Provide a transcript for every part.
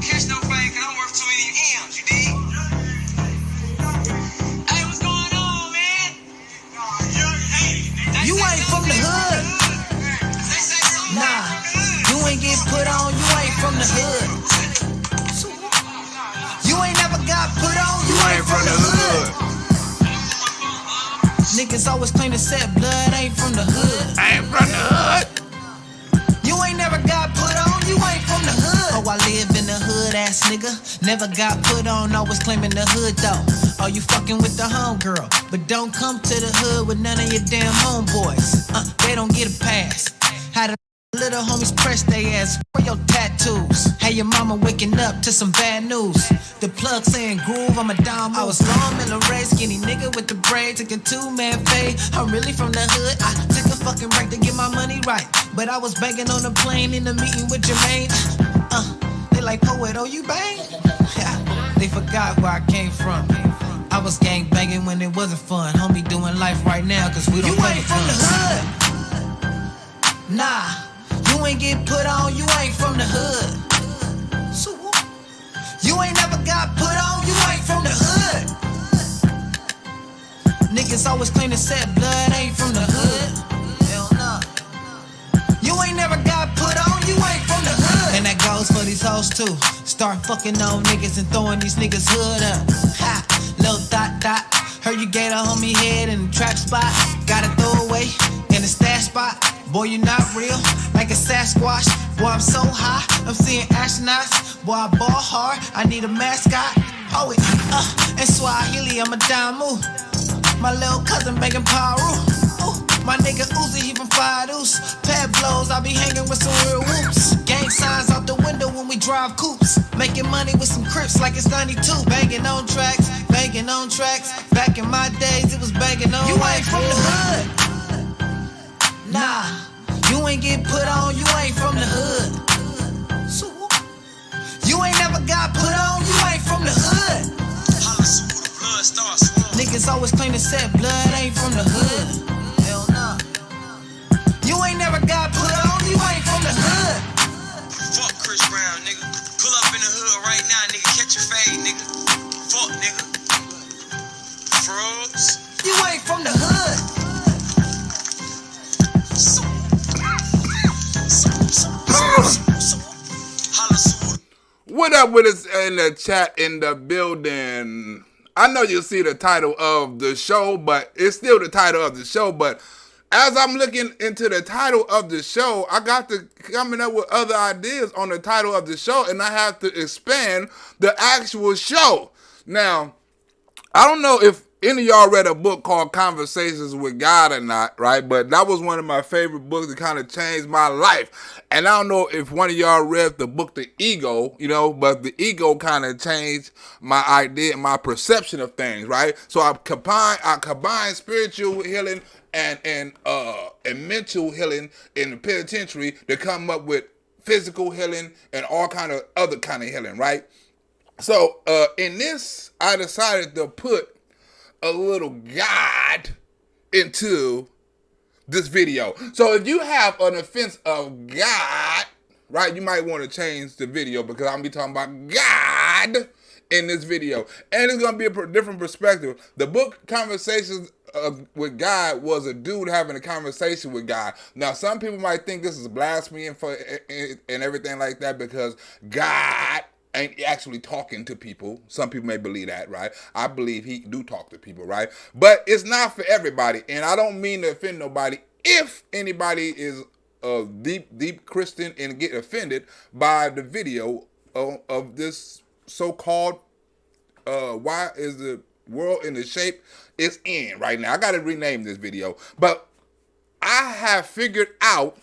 catch no fame because I'm worth too many M's, you dig? Hey, what's going on, man? You ain't from the hood. Nah, you ain't get put on, you ain't from the hood. You ain't never got put on, you ain't from the hood. Niggas always claim to set blood, ain't from the hood. I ain't from the hood. You ain't never got put on, you ain't from the hood. Oh, I live in the hood, ass nigga. Never got put on, always claiming the hood though. Oh, you fucking with the homegirl, but don't come to the hood with none of your damn homeboys. They don't get a pass. How the little homies press they ass for your tattoos. Hey, your mama waking up to some bad news. The plug saying groove, I'm a dime. I was long in the race, skinny nigga with the braid. Took a 2-man fade, I'm really from the hood. I took a fucking break to get my money right, but I was banging on the plane in the meeting with Jermaine. They like, poet, oh you bang? They forgot where I came from. I was gang banging when it wasn't fun. Homie doing life right now cause we don't You ain't from the hood. Nah, you ain't get put on, you ain't from the hood. You ain't never got put on, you ain't from the hood. Niggas always claim to set blood, ain't from the hood. Hell no. You ain't never got put on, you ain't from the hood. And that goes for these hoes too. Start fucking on niggas and throwing these niggas hood up. Ha, little dot. Heard you gave a homie head in the trap spot. Got a throwaway in the stash spot. Boy, you not real, like a Sasquatch. Boy, I'm so high, I'm seeing astronauts. Boy, I ball hard, I need a mascot. Oh, and Swahili, I'm a damu. My little cousin banging Paru. My nigga Uzi, he from Fire Deuce. Pad blows, I be hanging with some real whoops. Gang signs out the window when we drive coupes. Making money with some crips like it's 92. Banging on tracks. Back in my days, it was banging on. You ain't from the hood. Nah, you ain't get put on, you ain't from the hood. You ain't never got put on, you ain't from the hood. Niggas always claim to set blood, ain't from the hood. Hell no. You ain't never got put on, you ain't from the hood. Fuck Chris Brown, nigga. Pull up in the hood right now, nigga. Catch your fade, nigga. Fuck, nigga. Frogs. You ain't from the hood. What up with us in the chat in the building? I know you see the title of the show, but it's still the title of the show. But as I'm looking into the title of the show, I got to coming up with other ideas on the title of the show, and I have to expand the actual show. Now, I don't know if any of y'all read a book called Conversations with God or not, right? But that was one of my favorite books that kind of changed my life. And I don't know if one of y'all read the book The Ego, but The Ego kind of changed my idea and my perception of things, right? So I combine spiritual healing and mental healing in the penitentiary to come up with physical healing and all kind of other kind of healing, right? So in this, I decided to put a little God into this video. So if you have an offense of God, right, you might want to change the video because I'm going to be talking about God in this video. And it's going to be a different perspective. The book Conversations with God was a dude having a conversation with God. Now, some people might think this is blasphemy and everything like that because God ain't actually talking to people. Some people may believe that, right? I believe he do talk to people, right? But it's not for everybody, and I don't mean to offend nobody. If anybody is a deep Christian and get offended by the video of this so-called why is the world in the shape it's in right now? I got to rename this video. But I have figured out,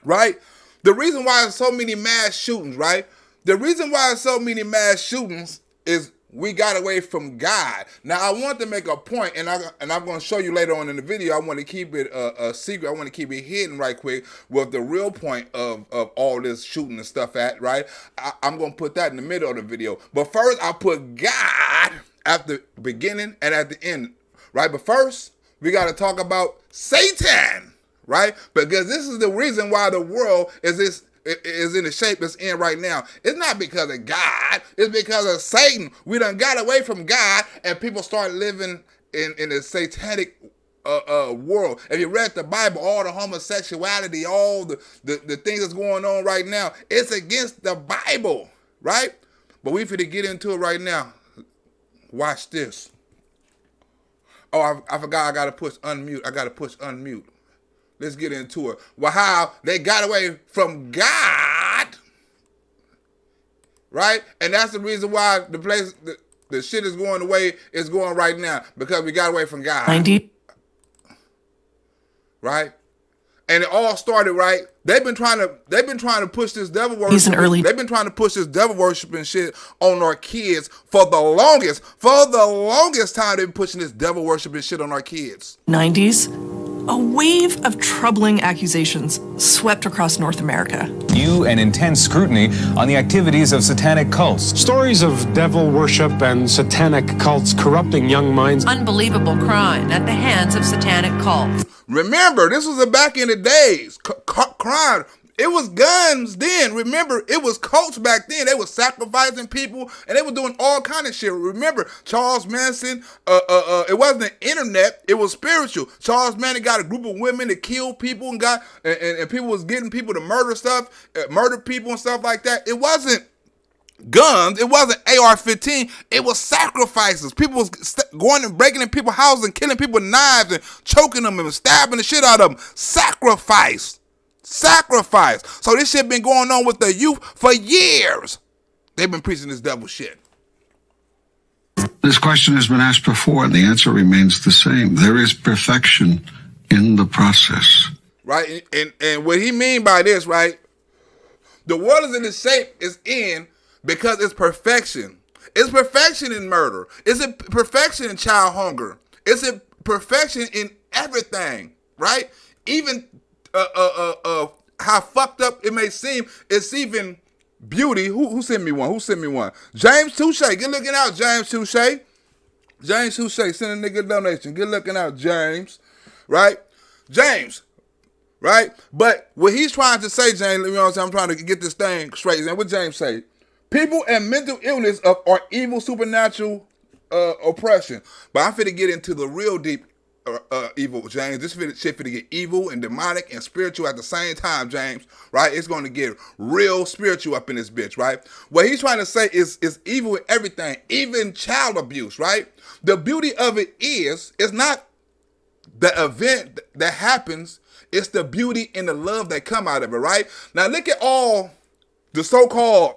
right, the reason why there's so many mass shootings, right? The reason why there's so many mass shootings is we got away from God. Now, I want to make a point, and I'm going to show you later on in the video. I want to keep it a secret. I want to keep it hidden right quick with the real point of all this shooting and stuff at, right? I'm going to put that in the middle of the video. But first, I put God at the beginning and at the end, right? But first, we got to talk about Satan, right? Because this is the reason why the world is is in the shape it's in right now. It's not because of God. It's because of Satan. We done got away from God, and people start living in a satanic world. If you read the Bible, all the homosexuality, all the things that's going on right now, it's against the Bible, right? But we finna get into it right now. Watch this. Oh, I forgot I gotta push unmute. Let's get into it. Well, how they got away from God, right? And that's the reason why the shit is going the way it's going right now, because we got away from God. 90. Right? And it all started, right? They've been trying to push this devil worship. They've been trying to push this devil worshiping shit on our kids for the longest. For the longest time, they've been pushing this devil worshiping shit on our kids. 90s, a wave of troubling accusations swept across North America. New and intense scrutiny on the activities of satanic cults. Stories of devil worship and satanic cults corrupting young minds. Unbelievable crime at the hands of satanic cults. Remember, this was back in the days. Crime. It was guns then. Remember, it was cults back then. They were sacrificing people, and they were doing all kind of shit. Remember, Charles Manson, it wasn't the internet, it was spiritual. Charles Manson got a group of women that killed people and people was getting people to murder people and stuff like that. It wasn't guns, it wasn't AR-15, it was sacrifices. People was going and breaking in people's houses and killing people with knives and choking them and stabbing the shit out of them. Sacrifice. So this shit been going on with the youth for years. They've been preaching this devil shit. This question has been asked before, and the answer remains the same. There is perfection in the process. Right? And what he mean by this, right? The world is in the shape it's in because it's perfection. It's perfection in murder. It's a perfection in child hunger. It's a perfection in everything, right? Even how fucked up it may seem, it's even beauty. Who sent me one? James Touche. Good looking out, James Touche. James Touche, send a nigga a donation. Good looking out, James. Right? James. Right? But what he's trying to say, James, you know what I'm saying? I'm trying to get this thing straight. And what James say? People and mental illness are evil supernatural oppression. But I'm finna get into the real deep evil, James. This shit finna get evil and demonic and spiritual at the same time, James. Right? It's gonna get real spiritual up in this bitch, right? What he's trying to say is evil in everything, even child abuse, right? The beauty of it is, it's not the event that happens, it's the beauty and the love that come out of it, right? Now look at all the so-called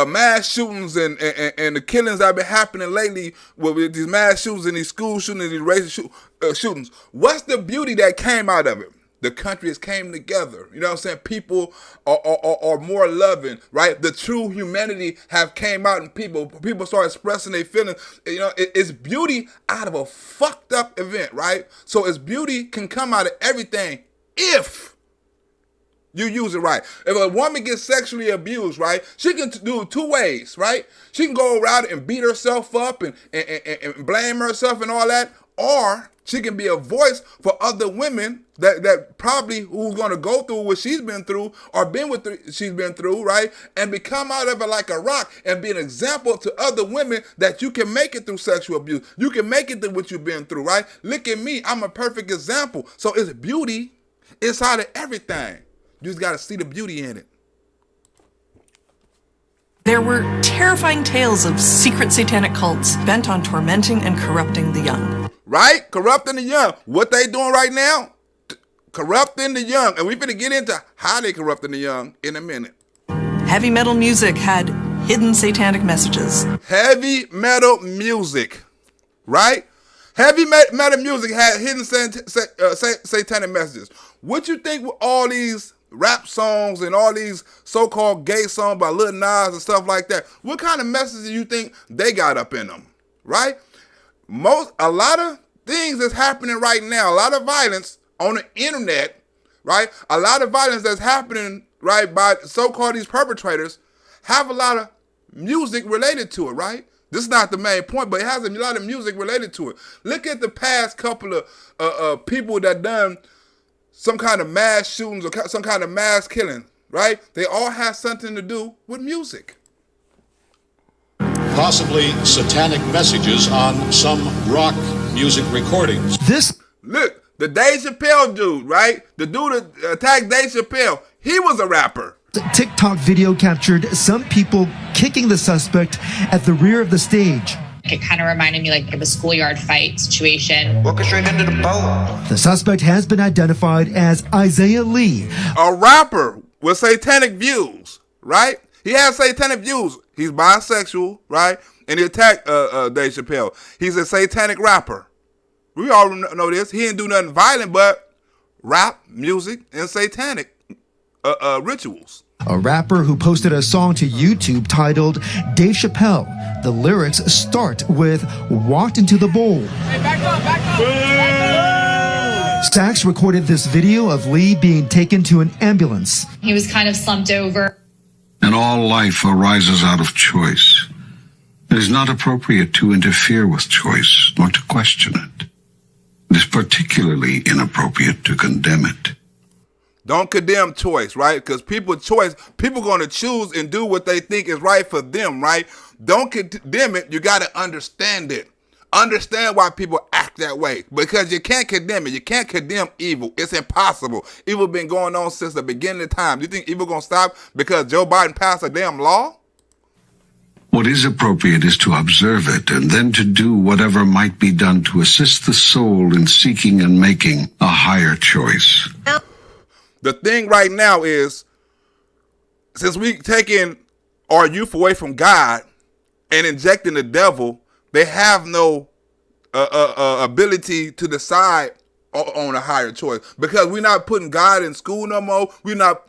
mass shootings and the killings that have been happening lately with these mass shootings and these school shootings and these racial shootings. What's the beauty that came out of it? The country has came together. You know what I'm saying? People are more loving, right? The true humanity have came out, and people start expressing their feelings. You know, it's beauty out of a fucked up event, right? So it's beauty can come out of everything if you use it right. If a woman gets sexually abused, right, she can do it two ways, right? She can go around and beat herself up and blame herself and all that, or she can be a voice for other women that probably who's going to go through what she's been through or she's been through, right? And become out of it like a rock and be an example to other women that you can make it through sexual abuse. You can make it through what you've been through, right? Look at me. I'm a perfect example. So it's beauty inside of everything. You just got to see the beauty in it. There were terrifying tales of secret satanic cults bent on tormenting and corrupting the young. Right? Corrupting the young. What they doing right now? Corrupting the young. And we're going to get into how they corrupting the young in a minute. Heavy metal music had hidden satanic messages. Heavy metal music. Right? Heavy metal music had hidden satanic messages. What you think with all these rap songs and all these so-called gay songs by Lil Nas and stuff like that, what kind of messages do you think they got up in them, right? A lot of things that's happening right now, a lot of violence on the internet, right? A lot of violence that's happening, right, by so-called these perpetrators have a lot of music related to it, right? This is not the main point, but it has a lot of music related to it. Look at the past couple of people that done some kind of mass shootings or some kind of mass killing, right? They all have something to do with music. Possibly satanic messages on some rock music recordings. Look, the Dave Chappelle dude, right? The dude that attacked Dave Chappelle, he was a rapper. TikTok video captured some people kicking the suspect at the rear of the stage. It kind of reminded me like of a schoolyard fight situation. Walking straight into the boat. The suspect has been identified as Isaiah Lee, a rapper with satanic views, right? He has satanic views. He's bisexual, right? And he attacked Dave Chappelle. He's a satanic rapper. We all know this. He didn't do nothing violent but rap, music, and satanic rituals. a rapper who posted a song to YouTube titled Dave Chappelle. The lyrics start with "Walked into the bowl." Hey, back up, back up, back up. Stax recorded this video of Lee being taken to an ambulance. He was kind of slumped over. And all life arises out of choice. It is not appropriate to interfere with choice, nor to question it. It is particularly inappropriate to condemn it. Don't condemn choice, right? Because people going to choose and do what they think is right for them, right? Don't condemn it. You got to understand it. Understand why people act that way. Because you can't condemn it. You can't condemn evil. It's impossible. Evil been going on since the beginning of time. You think evil going to stop because Joe Biden passed a damn law? What is appropriate is to observe it and then to do whatever might be done to assist the soul in seeking and making a higher choice. The thing right now is, since we taking our youth away from God and injecting the devil, they have no ability to decide on a higher choice, because we're not putting God in school no more. We're not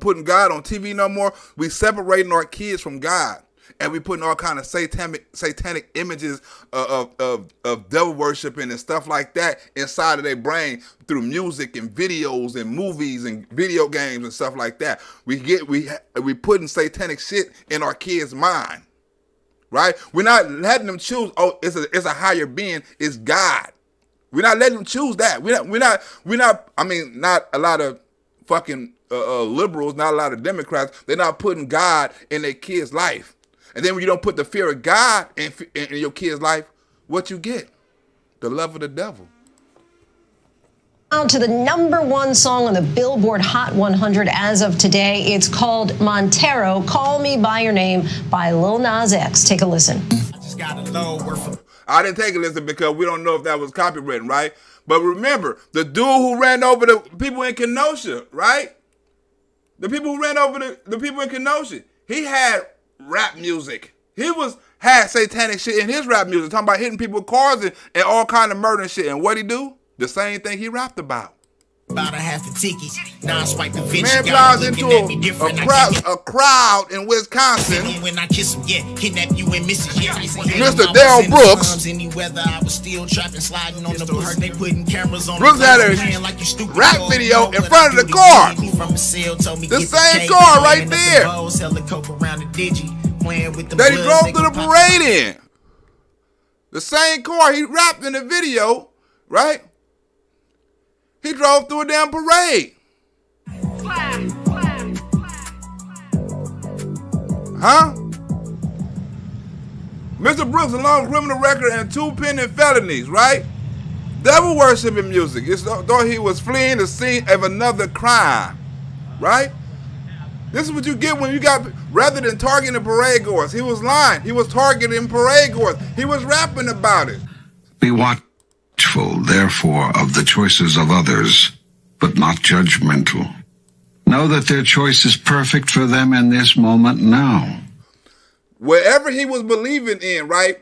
putting God on TV no more. We separating our kids from God, and we putting all kind of satanic images of devil worshiping and stuff like that inside of their brain through music and videos and movies and video games and stuff like that. We putting satanic shit in our kids' mind. Right? We're not letting them choose, oh, it's a higher being, it's God. We're not letting them choose that. We're not, I mean, not a lot of fucking liberals, not a lot of Democrats, they're not putting God in their kids' life. And then when you don't put the fear of God in your kid's life, what you get? The love of the devil. Now to the #1 song on the Billboard Hot 100 as of today. It's called Montero, Call Me By Your Name by Lil Nas X. Take a listen. I didn't take a listen because we don't know if that was copywritten, right? But remember, the dude who ran over the people in Kenosha, right? The people who ran over the people in Kenosha, he had rap music. He had satanic shit in his rap music, talking about hitting people with cars and all kind of murder and shit. And what'd he do? The same thing he rapped about. About a half a ticket. Now I swipe the bitch. Man flies into a crowd in Wisconsin. When I kiss him, yeah, kidnap you and miss it, yeah. Mr. Darrell Brooks. Any weather, I was still trapping, sliding on the pussy. They putting cameras on. Brooks had a rap video in front of the car. The same car right there that he drove through the parade in. The same car he rapped in the video, right? He drove through a damn parade. Huh? Mr. Brooks, a long criminal record and 2 pending felonies, right? Devil worshiping music. It's though he was fleeing the scene of another crime, right? This is what you get when you got, rather than targeting the parade goers, he was lying. He was targeting parade goers. He was rapping about it. Be watchful, therefore, of the choices of others, but not judgmental. Know that their choice is perfect for them in this moment now. Wherever he was believing in, right?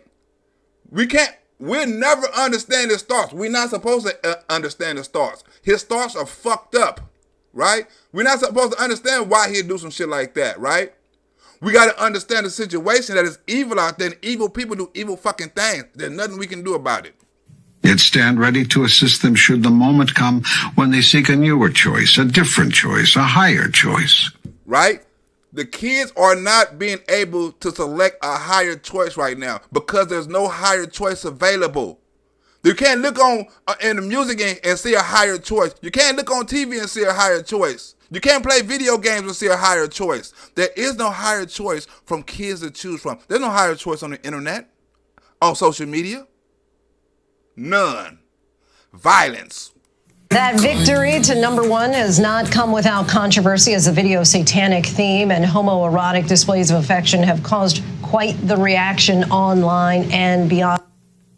We'll never understand his thoughts. We're not supposed to understand his thoughts. His thoughts are fucked up, right? We're not supposed to understand why he'd do some shit like that, right? We got to understand the situation that is evil out there, and evil people do evil fucking things. There's nothing we can do about it. Yet stand ready to assist them should the moment come when they seek a newer choice, a different choice, a higher choice. Right? The kids are not being able to select a higher choice right now because there's no higher choice available. You can't look on in the music and see a higher choice. You can't look on TV and see a higher choice. You can't play video games and see a higher choice. There is no higher choice from kids to choose from. There's no higher choice on the internet, on social media. None. Violence. That victory to #1 has not come without controversy, as the video's satanic theme and homoerotic displays of affection have caused quite the reaction online and beyond.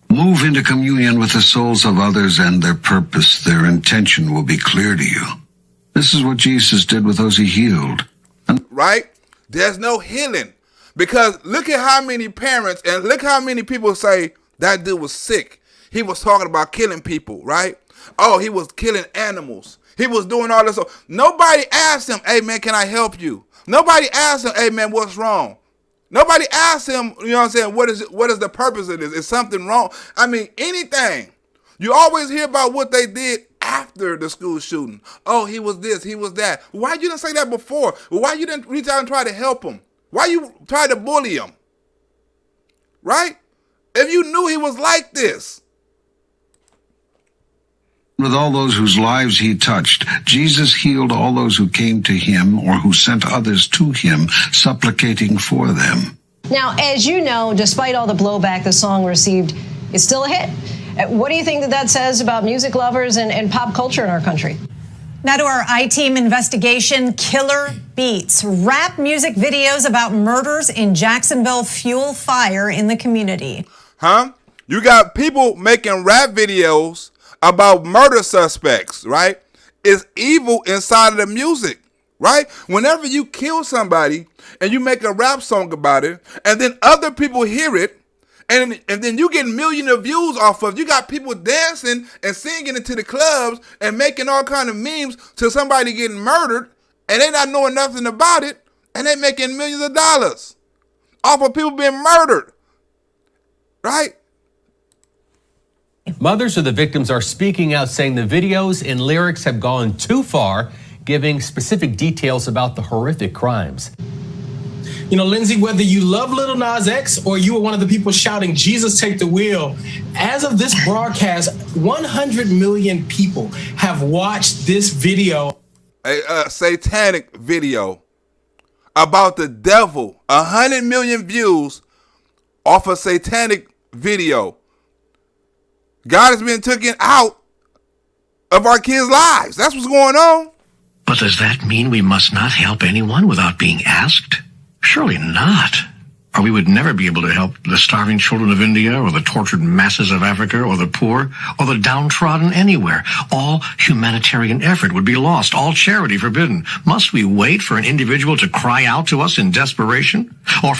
Move into communion with the souls of others and their purpose. Their intention will be clear to you. This is what Jesus did with those he healed. Right? There's no healing. Because look at how many parents and look how many people say that dude was sick. He was talking about killing people, right? Oh, he was killing animals. He was doing all this. Nobody asked him, hey, man, can I help you? Nobody asked him, hey, man, what's wrong? Nobody asked him, you know what I'm saying, what is the purpose of this? Is something wrong? I mean, anything. You always hear about what they did after the school shooting. Oh, he was this, he was that. Why you didn't say that before? Why you didn't reach out and try to help him? Why you try to bully him? Right? If you knew he was like this. With all those whose lives he touched, Jesus healed all those who came to him or who sent others to him, supplicating for them. Now, as you know, despite all the blowback the song received, it's still a hit. What do you think that says about music lovers and pop culture in our country? Now to our I-Team investigation, Killer Beats. Rap music videos about murders in Jacksonville fuel fire in the community. Huh? You got people making rap videos about murder suspects, right? It's evil inside of the music, right? Whenever you kill somebody and you make a rap song about it, and then other people hear it, and then you get millions of views off of it. You got people dancing and singing into the clubs and making all kind of memes to somebody getting murdered, and they not knowing nothing about it, and they making millions of dollars off of people being murdered, right? Mothers of the victims are speaking out, saying the videos and lyrics have gone too far, giving specific details about the horrific crimes. You know, Lindsay, whether you love Lil Nas X or you were one of the people shouting, Jesus, take the wheel, as of this broadcast, 100 million people have watched this video. A satanic video about the devil. 100 million views off a satanic video. God has been taken out of our kids' lives. That's what's going on. But does that mean we must not help anyone without being asked? Surely not. Or we would never be able to help the starving children of India or the tortured masses of Africa or the poor or the downtrodden anywhere. All humanitarian effort would be lost, all charity forbidden. Must we wait for an individual to cry out to us in desperation? Or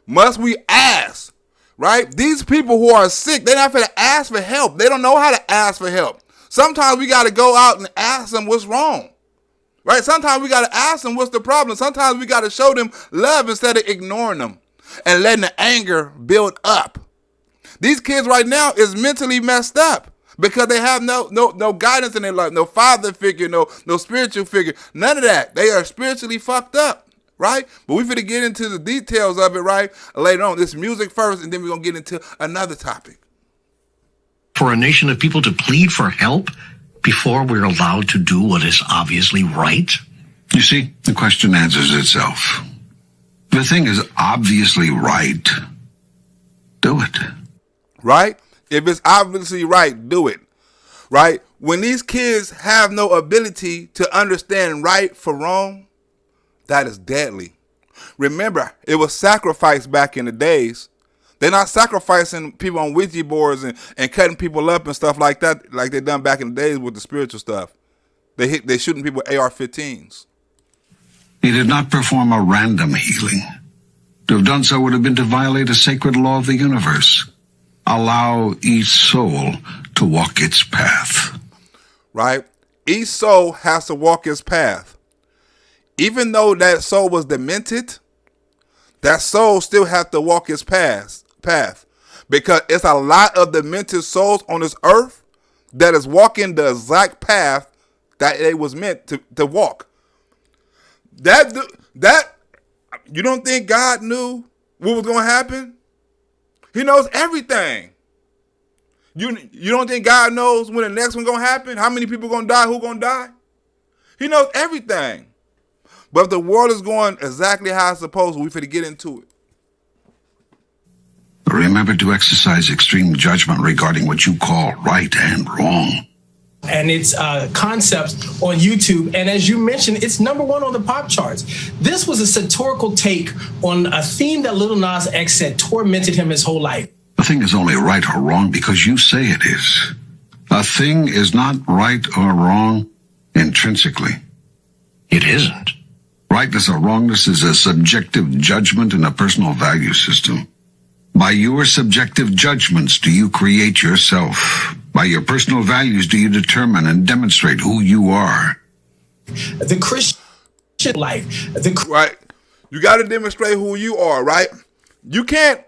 Must we ask? Right? These people who are sick, they're not going to ask for help. They don't know how to ask for help. Sometimes we got to go out and ask them what's wrong. Right? Sometimes we got to ask them what's the problem. Sometimes we got to show them love instead of ignoring them and letting the anger build up. These kids right now is mentally messed up because they have no guidance in their life, no father figure, no spiritual figure, none of that. They are spiritually fucked up. Right? But we're going to get into the details of it, right, later on. This music first, and then we're going to get into another topic. For a nation of people to plead for help before we're allowed to do what is obviously right? You see, the question answers itself. The thing is obviously right. Do it. Right? If it's obviously right, do it. Right? When these kids have no ability to understand right from wrong, that is deadly. Remember, it was sacrifice back in the days. They're not sacrificing people on Ouija boards and cutting people up and stuff like that, like they done back in the days with the spiritual stuff. They shooting people with AR-15s. He did not perform a random healing. To have done so would have been to violate a sacred law of the universe. Allow each soul to walk its path. Right? Each soul has to walk its path. Even though that soul was demented, that soul still has to walk its path. Because it's a lot of demented souls on this earth that is walking the exact path that they was meant to walk. That you don't think God knew what was going to happen? He knows everything. You don't think God knows when the next one gonna happen? How many people gonna die? Who gonna die? He knows everything. But if the world is going exactly how it's supposed to, we finna get into it. Remember to exercise extreme judgment regarding what you call right and wrong. And its concepts on YouTube. And as you mentioned, it's #1 on the pop charts. This was a satirical take on a theme that Lil Nas X said tormented him his whole life. A thing is only right or wrong because you say it is. A thing is not right or wrong intrinsically. It isn't. Rightness or wrongness is a subjective judgment in a personal value system. By your subjective judgments do you create yourself. By your personal values do you determine and demonstrate who you are. The Christian life. Right. You got to demonstrate who you are, right? You can't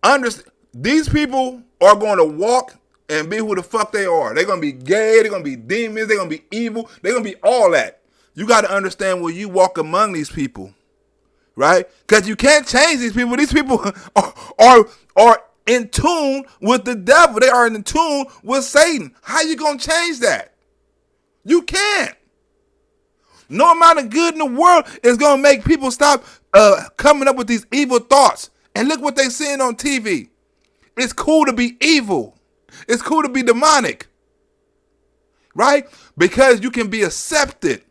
understand. These people are going to walk and be who the fuck they are. They're going to be gay. They're going to be demons. They're going to be evil. They're going to be all that. You got to understand where you walk among these people, right? Because you can't change these people. These people are in tune with the devil. They are in tune with Satan. How you going to change that? You can't. No amount of good in the world is going to make people stop coming up with these evil thoughts. And look what they're seeing on TV. It's cool to be evil. It's cool to be demonic. Right? Because you can be accepted.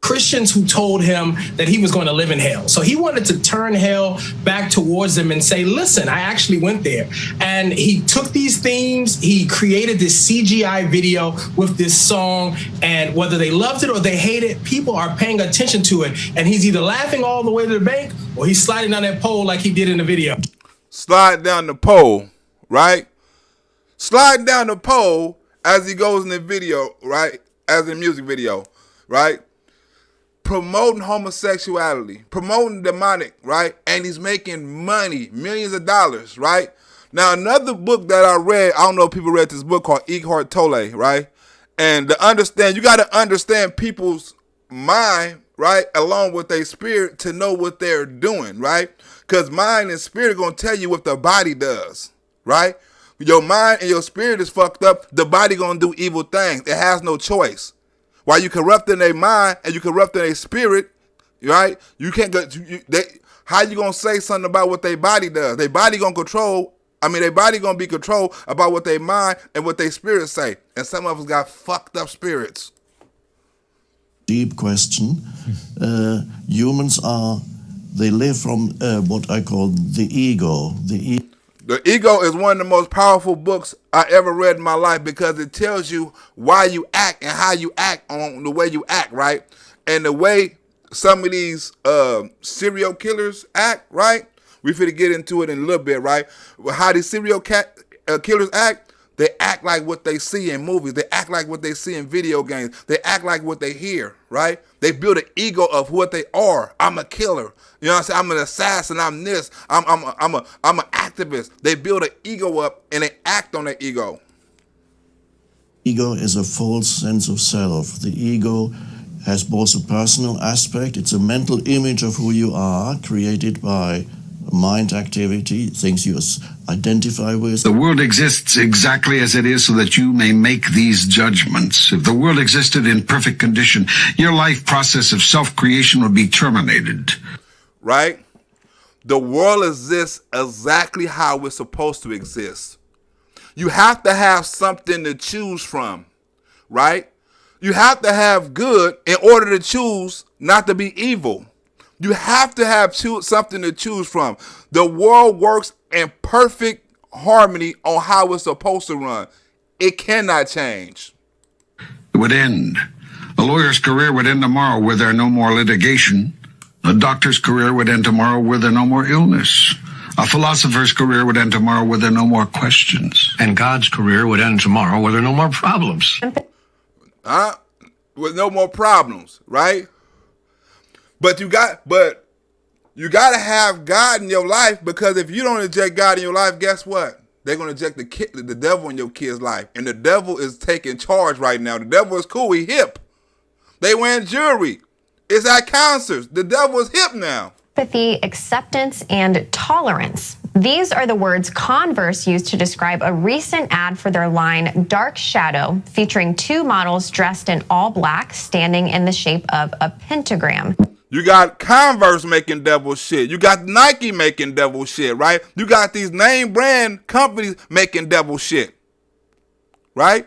Christians who told him that he was going to live in hell. So he wanted to turn hell back towards them and say, listen, I actually went there. And he took these themes, he created this CGI video with this song, and whether they loved it or they hated it, people are paying attention to it. And he's either laughing all the way to the bank or he's sliding down that pole like he did in the video. Slide down the pole, right? Slide down the pole as he goes in the video, right? As in music video, right? Promoting homosexuality, promoting demonic, right? And he's making money, millions of dollars, right? Now, another book that I read, I don't know if people read this book called Eckhart Tolle, right? And to understand, you got to understand people's mind, right? Along with their spirit to know what they're doing, right? Because mind and spirit are going to tell you what the body does, right? Your mind and your spirit is fucked up. The body going to do evil things. It has no choice. While you corrupting their mind and you corrupting their spirit, right? You can't go. How you gonna say something about what their body does? Their body gonna control. Their body gonna be controlled about what their mind and what their spirit say. And some of us got fucked up spirits. Deep question. Humans they live from what I call the ego. The Ego is one of the most powerful books I ever read in my life because it tells you why you act and how you act on the way you act, right? And the way some of these serial killers act, right? We finna get into it in a little bit, right? How these serial killers act, they act like what they see in movies. They act like what they see in video games. They act like what they hear, right? They build an ego of what they are. I'm a killer. You know what I'm saying? I'm an assassin. I'm this. I'm an activist. They build an ego up and they act on their ego. Ego is a false sense of self. The ego has both a personal aspect. It's a mental image of who you are created by mind activity, things you identify with. The world exists exactly as it is so that you may make these judgments. If the world existed in perfect condition, your life process of self-creation would be terminated. Right? The world exists exactly how it's supposed to exist. You have to have something to choose from, right? You have to have good in order to choose not to be evil. You have to have something to choose from. The world works in perfect harmony on how it's supposed to run. It cannot change. It would end. A lawyer's career would end tomorrow were there no more litigation. A doctor's career would end tomorrow were there no more illness. A philosopher's career would end tomorrow were there no more questions. And God's career would end tomorrow were there no more problems. With no more problems, right? But you got to have God in your life, because if you don't inject God in your life, guess what? They're going to inject the devil in your kid's life. And the devil is taking charge right now. The devil is cool. He hip. They wearing jewelry. It's at concerts. The devil is hip now. Empathy, acceptance, and tolerance. These are the words Converse used to describe a recent ad for their line Dark Shadow, featuring two models dressed in all black, standing in the shape of a pentagram. You got Converse making devil shit. You got Nike making devil shit, right? You got these name brand companies making devil shit, right?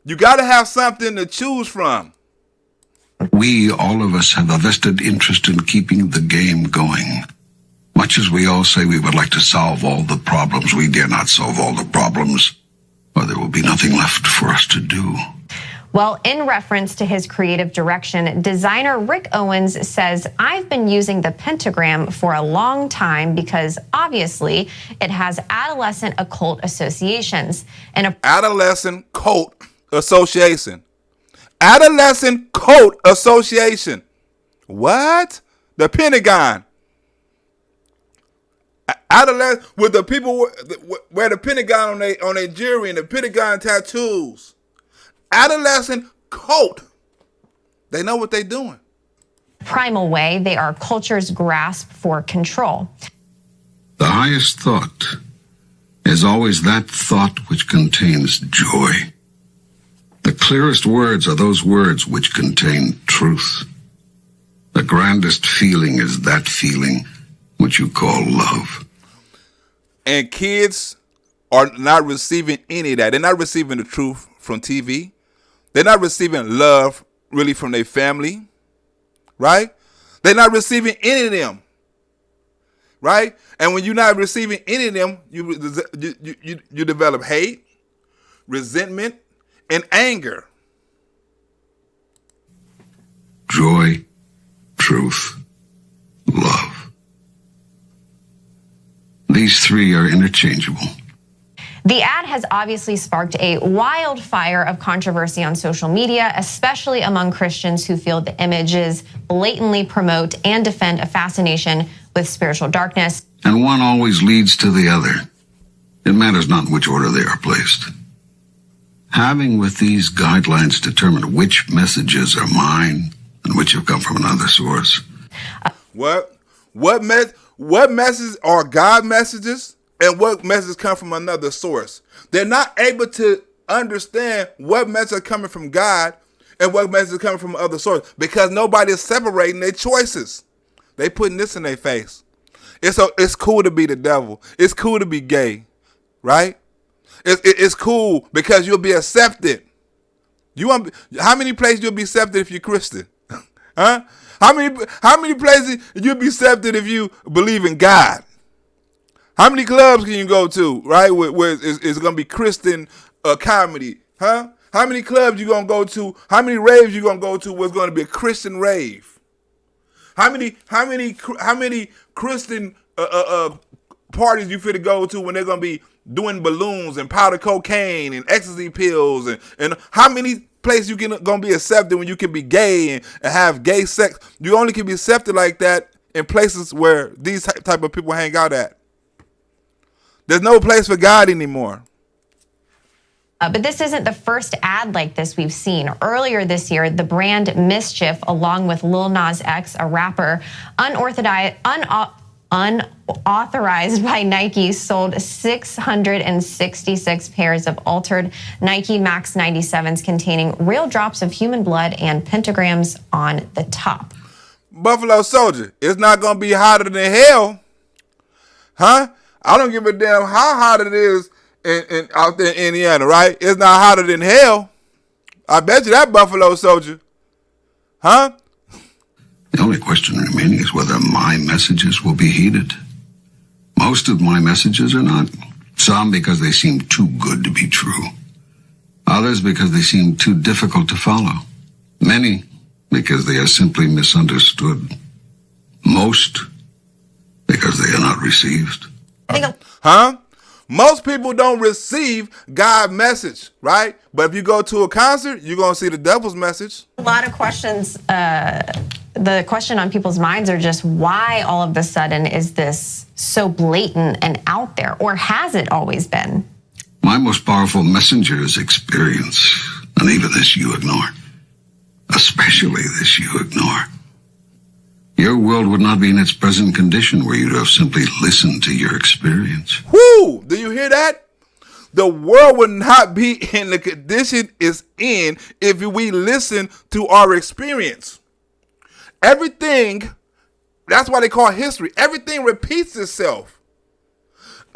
You got to have something to choose from. We, all of us, have a vested interest in keeping the game going. Much as we all say we would like to solve all the problems, we dare not solve all the problems, or there will be nothing left for us to do. Well, in reference to his creative direction, designer Rick Owens says, I've been using the pentagram for a long time because obviously it has adolescent occult associations. Adolescent cult association. Adolescent cult association. What? The Pentagon. Adolescent with the people wear the Pentagon on their jewelry and the Pentagon tattoos. Adolescent cult. They know what they're doing. Primal way, they are culture's grasp for control. The highest thought is always that thought which contains joy. The clearest words are those words which contain truth. The grandest feeling is that feeling which you call love. And kids are not receiving any of that. They're not receiving the truth from TV. They're not receiving love really from their family, right? They're not receiving any of them, right? And when you're not receiving any of them, you develop hate, resentment, and anger. Joy, truth, love. These three are interchangeable. The ad has obviously sparked a wildfire of controversy on social media, especially among Christians who feel the images blatantly promote and defend a fascination with spiritual darkness. And one always leads to the other. It matters not in which order they are placed. Having with these guidelines determined which messages are mine and which have come from another source. What messages are God messages? And what messages come from another source? They're not able to understand what message is coming from God and what message is coming from other source because nobody is separating their choices. They putting this in their face. It's cool to be the devil. It's cool to be gay, right? It's cool because you'll be accepted. How many places you'll be accepted if you're Christian? Huh? How many places you'll be accepted if you believe in God? How many clubs can you go to, right, where it's going to be Christian comedy, huh? How many clubs you going to go to? How many raves you going to go to where it's going to be a Christian rave? How many Christian parties you fit to go to when they're going to be doing balloons and powder cocaine and ecstasy pills? And how many places you going to be accepted when you can be gay and have gay sex? You only can be accepted like that in places where these type of people hang out at. There's no place for God anymore. But this isn't the first ad like this we've seen. Earlier this year, the brand Mischief, along with Lil Nas X, a rapper, unauthorized by Nike, sold 666 pairs of altered Nike Max 97s containing real drops of human blood and pentagrams on the top. Buffalo Soldier, it's not going to be hotter than hell, huh? I don't give a damn how hot it is out there in Indiana, right? It's not hotter than hell. I bet you that, Buffalo Soldier. Huh? The only question remaining is whether my messages will be heeded. Most of my messages are not. Some because they seem too good to be true. Others because they seem too difficult to follow. Many because they are simply misunderstood. Most because they are not received. Huh? Most people don't receive God's message, right? But if you go to a concert, you're going to see the devil's message. A lot of questions. The question on people's minds are just why all of a sudden is this so blatant and out there? Or has it always been? My most powerful messenger is experience. And even this you ignore. Especially this you ignore. your world would not be in its present condition were you to have simply listened to your experience. Whoo! Do you hear that? The world would not be in the condition it's in if we listen to our experience. Everything, that's why they call history. Everything repeats itself.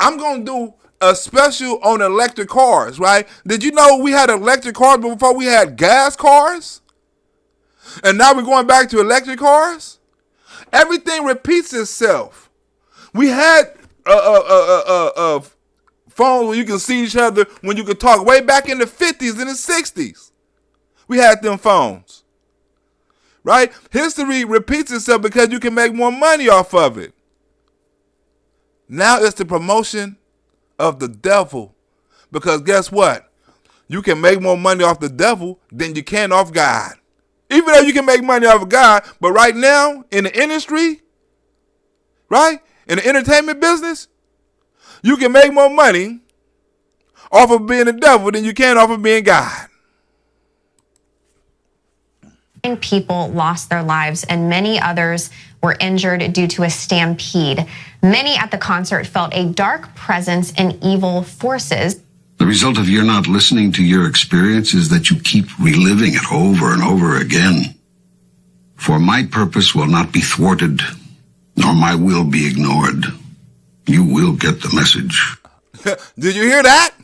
I'm going to do a special on electric cars, right? Did you know we had electric cars before we had gas cars? And now we're going back to electric cars? Everything repeats itself. We had phones where you can see each other, when you could talk way back in the 50s and the 60s. We had them phones. Right? History repeats itself because you can make more money off of it. Now it's the promotion of the devil. Because guess what? You can make more money off the devil than you can off God. Even though you can make money off of God, but right now in the industry, right? In the entertainment business, you can make more money off of being the devil than you can off of being God. People lost their lives and many others were injured due to a stampede. Many at the concert felt a dark presence and evil forces. The result of your not listening to your experience is that you keep reliving it over and over again. For my purpose will not be thwarted, nor my will be ignored. You will get the message. Did you hear that?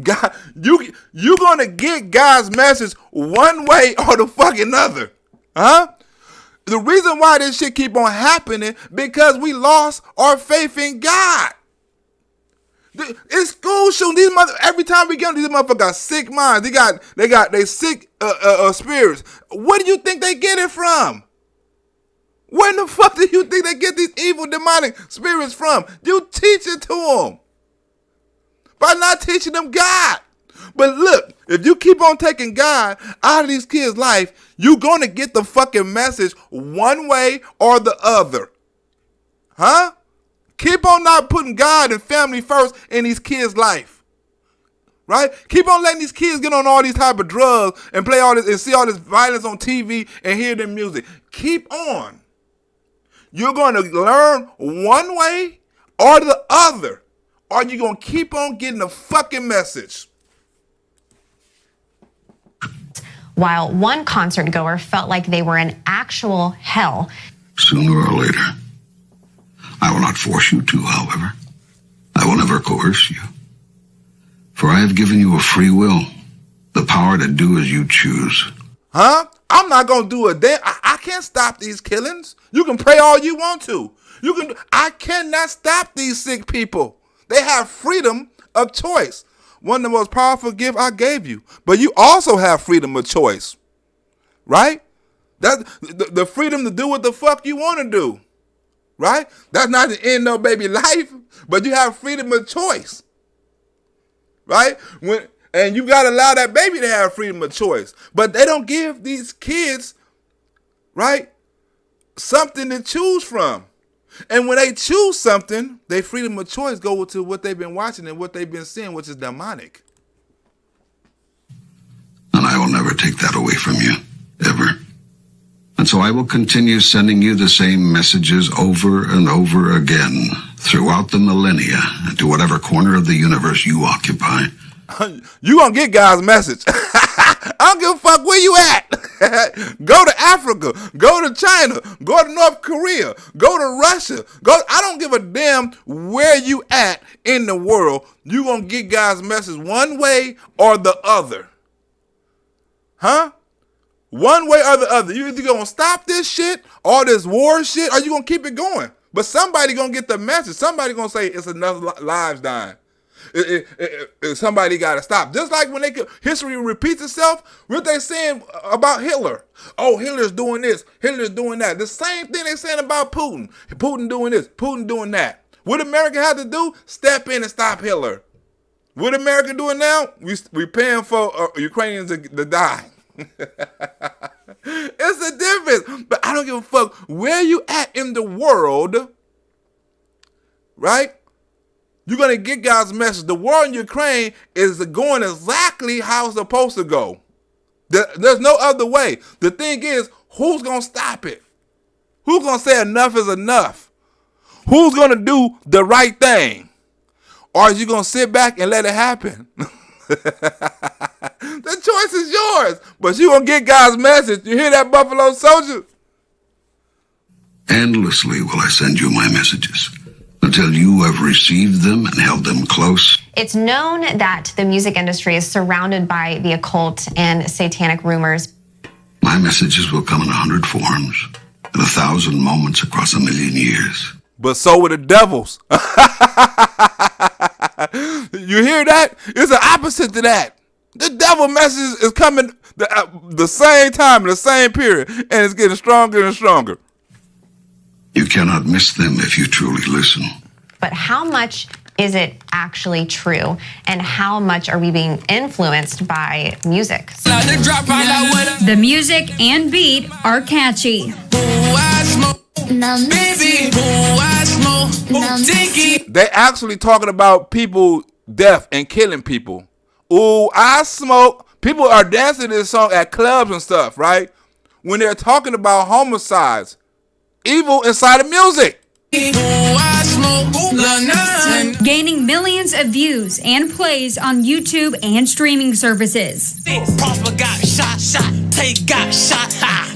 God, you're going to get God's message one way or the fucking other. Huh? The reason why this shit keep on happening because we lost our faith in God. It's school shooting. These every time we get them, these motherfuckers got sick minds. They sick spirits. Where do you think they get it from? Where in the fuck do you think they get these evil demonic spirits from? You teach it to them by not teaching them God. But look, if you keep on taking God out of these kids' life, you're gonna get the fucking message one way or the other. Huh? Keep on not putting God and family first in these kids' life. Right? Keep on letting these kids get on all these type of drugs and play all this and see all this violence on TV and hear their music. Keep on. You're going to learn one way or the other. Or you're going to keep on getting the fucking message. While one concert goer felt like they were in actual hell. Sooner or later. I will not force you to, however. I will never coerce you. For I have given you a free will, the power to do as you choose. Huh? I'm not going to do a damn. I can't stop these killings. You can pray all you want to. I cannot stop these sick people. They have freedom of choice. One of the most powerful gifts I gave you. But you also have freedom of choice. Right? That's the freedom to do what the fuck you want to do. Right? That's not the end of baby life, but you have freedom of choice. Right? And you got to allow that baby to have freedom of choice. But they don't give these kids, right, something to choose from. And when they choose something, their freedom of choice go to what they've been watching and what they've been seeing, which is demonic. And I will never take that away from you, ever. And so I will continue sending you the same messages over and over again throughout the millennia and to whatever corner of the universe you occupy. You gonna get God's message. I don't give a fuck where you at. Go to Africa. Go to China. Go to North Korea. Go to Russia. I don't give a damn where you at in the world. You gonna get God's message one way or the other. Huh? One way or the other. You either gonna stop this shit, all this war shit, or you gonna keep it going. But somebody gonna get the message. Somebody gonna say it's enough lives dying. Somebody gotta stop. Just like when history repeats itself, what they saying about Hitler. Oh, Hitler's doing this. Hitler's doing that. The same thing they saying about Putin. Putin doing this. Putin doing that. What America had to do? Step in and stop Hitler. What America doing now? We paying for Ukrainians to die. It's a difference. But I don't give a fuck where you at in the world, right? You're going to get God's message. The war in Ukraine is going exactly how it's supposed to go. There's no other way. The thing is, who's going to stop it? Who's going to say enough is enough? Who's going to do the right thing? Or is you going to sit back and let it happen? The choice is yours. But you going to get God's message. You hear that, Buffalo Soldier? Endlessly will I send you my messages until you have received them and held them close. It's known that the music industry is surrounded by the occult and satanic rumors. My messages will come in 100 forms, in 1,000 moments across 1,000,000 years. But so will the devils. You hear that? It's the opposite to that. The devil message is coming the same time, in the same period, and it's getting stronger and stronger. You cannot miss them if you truly listen. But how much is it actually true? And how much are we being influenced by music? The music and beat are catchy. They actually talking about people death and killing people. Ooh, I smoke. People are dancing this song at clubs and stuff, right? When they're talking about homicides, evil inside of music. Gaining millions of views and plays on YouTube and streaming services. Prosper got shot, Tate got shot,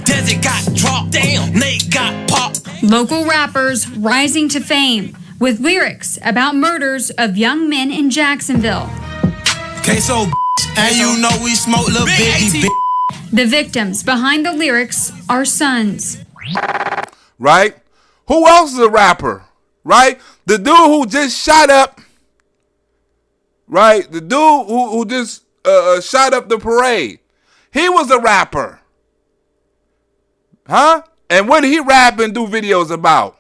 Desi got dropped, damn, Nate got popped. Local rappers rising to fame with lyrics about murders of young men in Jacksonville. Queso, and you know we smoke little biggie. The victims behind the lyrics are sons. Right? Who else is a rapper? Right? The dude who just shot up. Right? The dude who just shot up the parade. He was a rapper. Huh? And what did he rap and do videos about?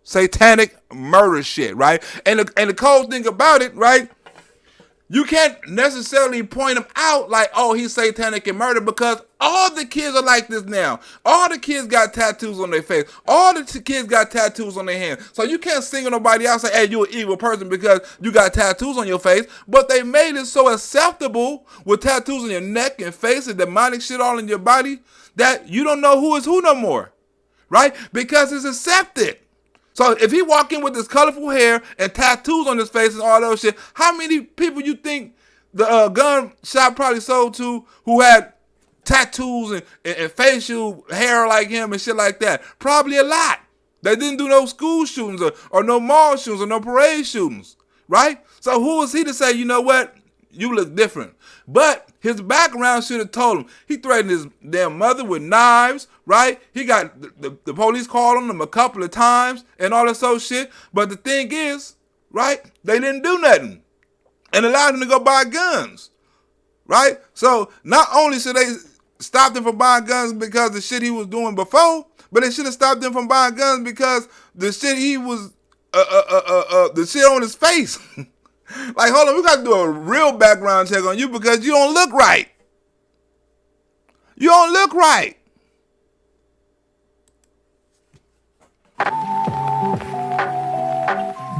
Satanic murder shit, right? And the cold thing about it, right? You can't necessarily point him out like, oh, he's satanic and murder, because all the kids are like this now. All the kids got tattoos on their face. All the kids got tattoos on their hands. So you can't single nobody out and say, hey, you're an evil person because you got tattoos on your face. But they made it so acceptable with tattoos on your neck and face and demonic shit all in your body that you don't know who is who no more, right? Because it's accepted. So if he walk in with this colorful hair and tattoos on his face and all those shit, how many people you think the gun shop probably sold to who had tattoos and facial hair like him and shit like that? Probably a lot. They didn't do no school shootings or no mall shootings or no parade shootings, right? So who was he to say, you know what, you look different? But his background should have told him. He threatened his damn mother with knives, right? He got the police called on him a couple of times and all that sort of shit. But the thing is, right, they didn't do nothing and allowed him to go buy guns, right? So not only should they stop him from buying guns because the shit he was doing before, but they should have stopped him from buying guns because the shit he was, the shit on his face. Like, hold on, we got to do a real background check on you because you don't look right. You don't look right.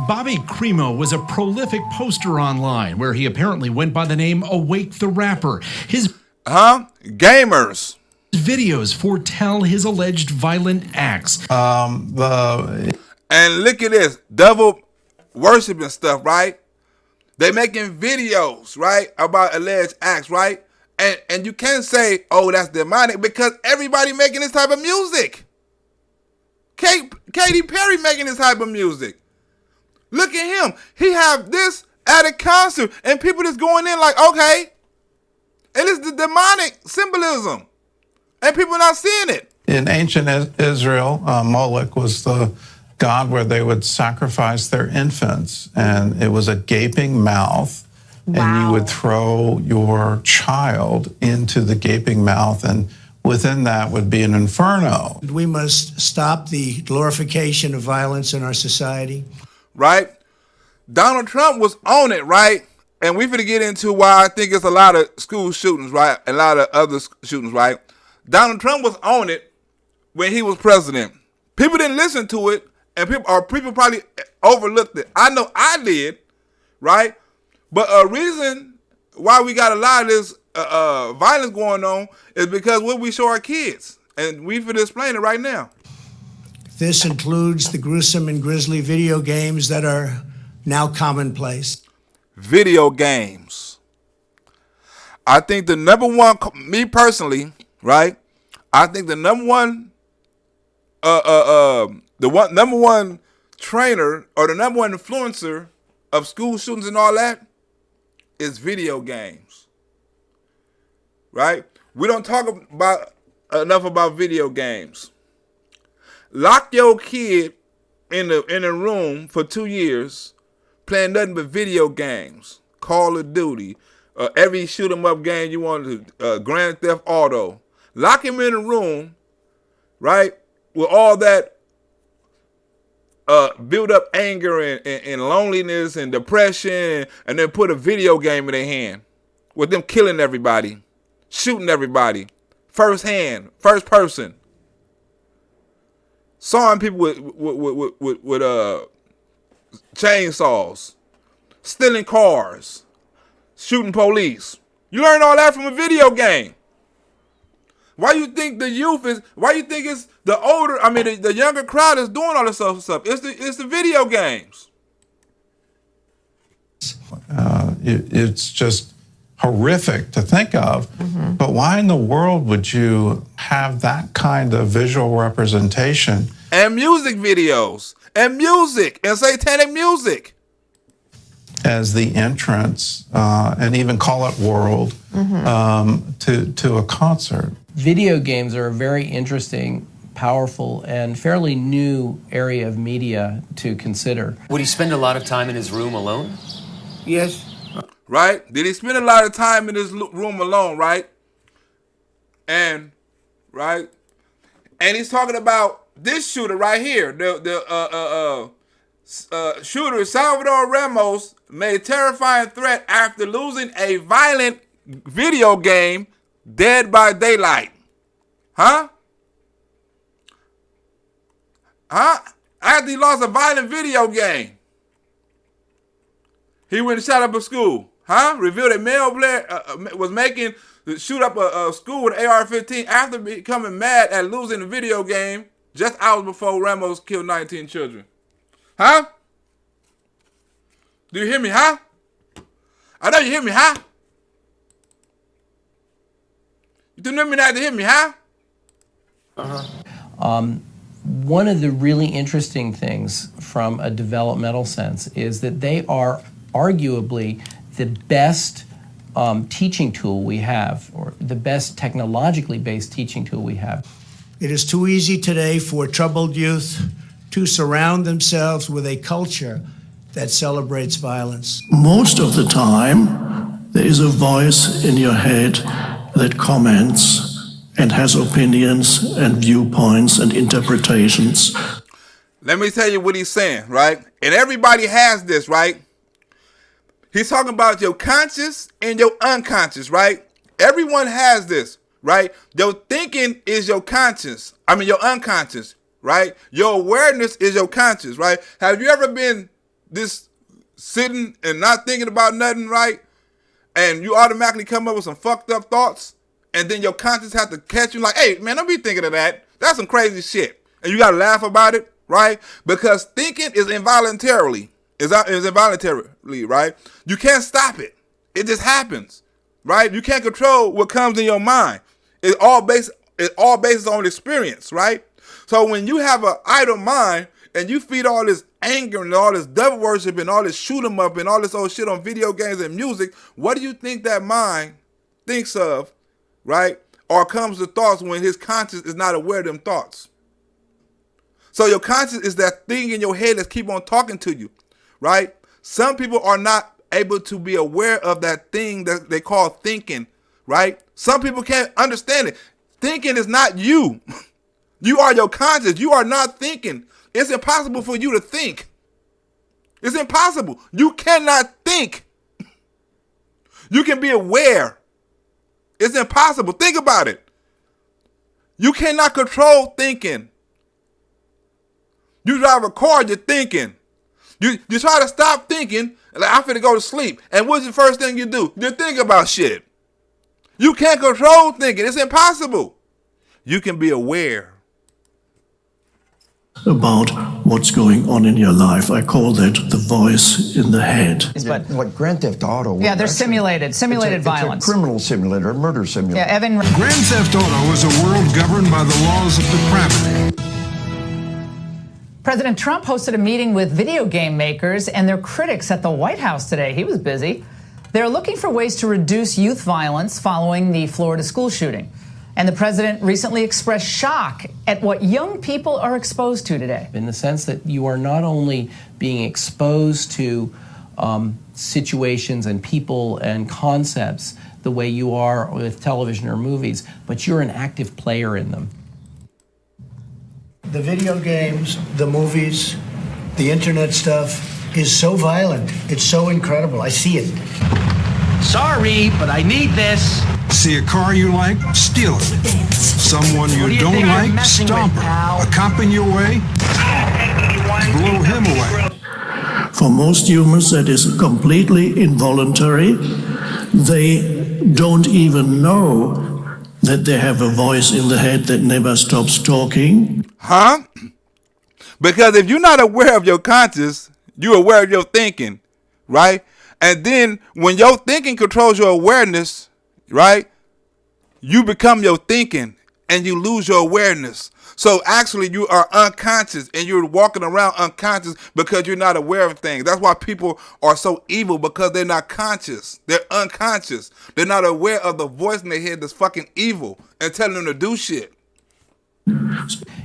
Bobby Cremo was a prolific poster online where he apparently went by the name Awake the Rapper. His gamers videos foretell his alleged violent acts. And look at this, devil worshiping stuff, right? They making videos, right, about alleged acts, right? And you can't say, oh, that's demonic, because everybody making this type of music. Katy Perry making this type of music. Look at him. He have this at a concert, and people just going in like, okay. And it's the demonic symbolism. And people not seeing it. In ancient Israel, Moloch was the god where they would sacrifice their infants, and it was a gaping mouth. Wow. And you would throw your child into the gaping mouth, and within that would be an inferno. We must stop the glorification of violence in our society. Right? Donald Trump was on it, right? And we finna get into why I think it's a lot of school shootings, right? A lot of other shootings, right? Donald Trump was on it when he was president. People didn't listen to it, and people probably overlooked it. I know I did, right? But a reason why we got a lot of this violence going on is because what we show our kids. And we finna explain it right now. This includes the gruesome and grisly video games that are now commonplace. Video games. I think the number one, me personally, right? I think the number one, number one trainer or the number one influencer of school shootings and all that is video games, right? We don't talk about enough about video games. Lock your kid in a room for 2 years playing nothing but video games, Call of Duty, every shoot 'em up game you want to, Grand Theft Auto. Lock him in a room, right, with all that build up anger and loneliness and depression, and then put a video game in their hand with them killing everybody, shooting everybody, first person, sawing people with chainsaws, stealing cars, shooting police. You learn all that from a video game. Why you think the youth is? Why you think it's the older? I mean, the younger crowd is doing all this stuff. It's the video games. It's just horrific to think of. But why in the world would you have that kind of visual representation? And music videos, and music, and satanic music as the entrance, and even call it world, to a concert. Video games are a very interesting, powerful, and fairly new area of media to consider. Would he spend a lot of time in his room alone? Yes. Right? Did he spend a lot of time in his room alone, right? And he's talking about this shooter right here. The shooter Salvador Ramos made a terrifying threat after losing a violent video game, Dead by Daylight. After he lost a violent video game, he went and shot up a school. Revealed a male player was making shoot up a school with an AR-15 after becoming mad at losing the video game just hours before Ramos killed 19 children. Do you hear me, I know you hear me, You do not to hear me, One of the really interesting things from a developmental sense is that they are arguably the best teaching tool we have, or the best technologically based teaching tool we have. It is too easy today for troubled youth to surround themselves with a culture that celebrates violence. Most of the time, there is a voice in your head that comments and has opinions and viewpoints and interpretations. Let me tell you what he's saying, right? And everybody has this, right? He's talking about your conscious and your unconscious, right? Everyone has this, right? Your thinking is your conscious. Your unconscious, right? Your awareness is your conscious, right? Have you ever been this sitting and not thinking about nothing, right? And you automatically come up with some fucked up thoughts, and then your conscience has to catch you like, hey, man, don't be thinking of that. That's some crazy shit. And you got to laugh about it, right? Because thinking is involuntarily. Is involuntarily, right? You can't stop it. It just happens, right? You can't control what comes in your mind. It's all based on experience, right? So when you have an idle mind and you feed all this anger and all this devil worship and all this shoot 'em up and all this old shit on video games and music, what do you think that mind thinks of, right? Or comes to thoughts when his conscience is not aware of them thoughts? So your conscience is that thing in your head that keep on talking to you, right? Some people are not able to be aware of that thing that they call thinking, right? Some people can't understand it. Thinking is not you. You are your conscience. You are not thinking. It's impossible for you to think. It's impossible. You cannot think. You can be aware. It's impossible. Think about it. You cannot control thinking. You drive a car, you're thinking. You try to stop thinking, like, I'm finna go to sleep. And what's the first thing you do? You think about shit. You can't control thinking. It's impossible. You can be aware. about what's going on in your life. I call that the voice in the head. But like Grand Theft Auto. Yeah, they're simulated It's violence. a criminal simulator, a murder simulator. Yeah, Evan. Grand Theft Auto is a world governed by the laws of depravity. President Trump hosted a meeting with video game makers and their critics at the White House today. He was busy. They're looking for ways to reduce youth violence following the Florida school shooting. And the president recently expressed shock at what young people are exposed to today. In the sense that you are not only being exposed to situations and people and concepts the way you are with television or movies, but you're an active player in them. The video games, the movies, the internet stuff is so violent. It's so incredible. I see it. Sorry, but I need this. See a car you like? Steal it. Someone you don't like? Stomp her. A cop in your way? Blow him away. For most humans, that is completely involuntary. They don't even know that they have a voice in the head that never stops talking. Huh? Because if you're not aware of your conscience, you're aware of your thinking, right? And then when your thinking controls your awareness, right, you become your thinking and you lose your awareness. So actually you are unconscious and you're walking around unconscious because you're not aware of things. That's why people are so evil, because they're not conscious. They're unconscious. They're not aware of the voice in their head that's fucking evil and telling them to do shit.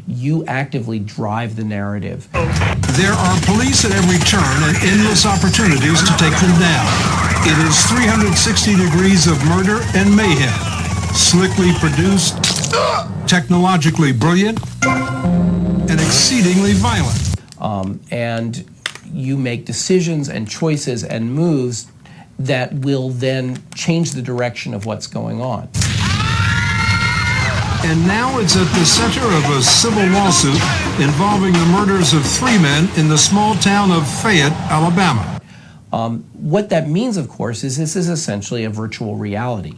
You actively drive the narrative. There are police at every turn and endless opportunities to take them down. It is 360 degrees of murder and mayhem. Slickly produced, technologically brilliant, and exceedingly violent. And you make decisions and choices and moves that will then change the direction of what's going on. And now it's at the center of a civil lawsuit involving the murders of 3 men in the small town of Fayette, Alabama. What that means, of course, is this is essentially a virtual reality.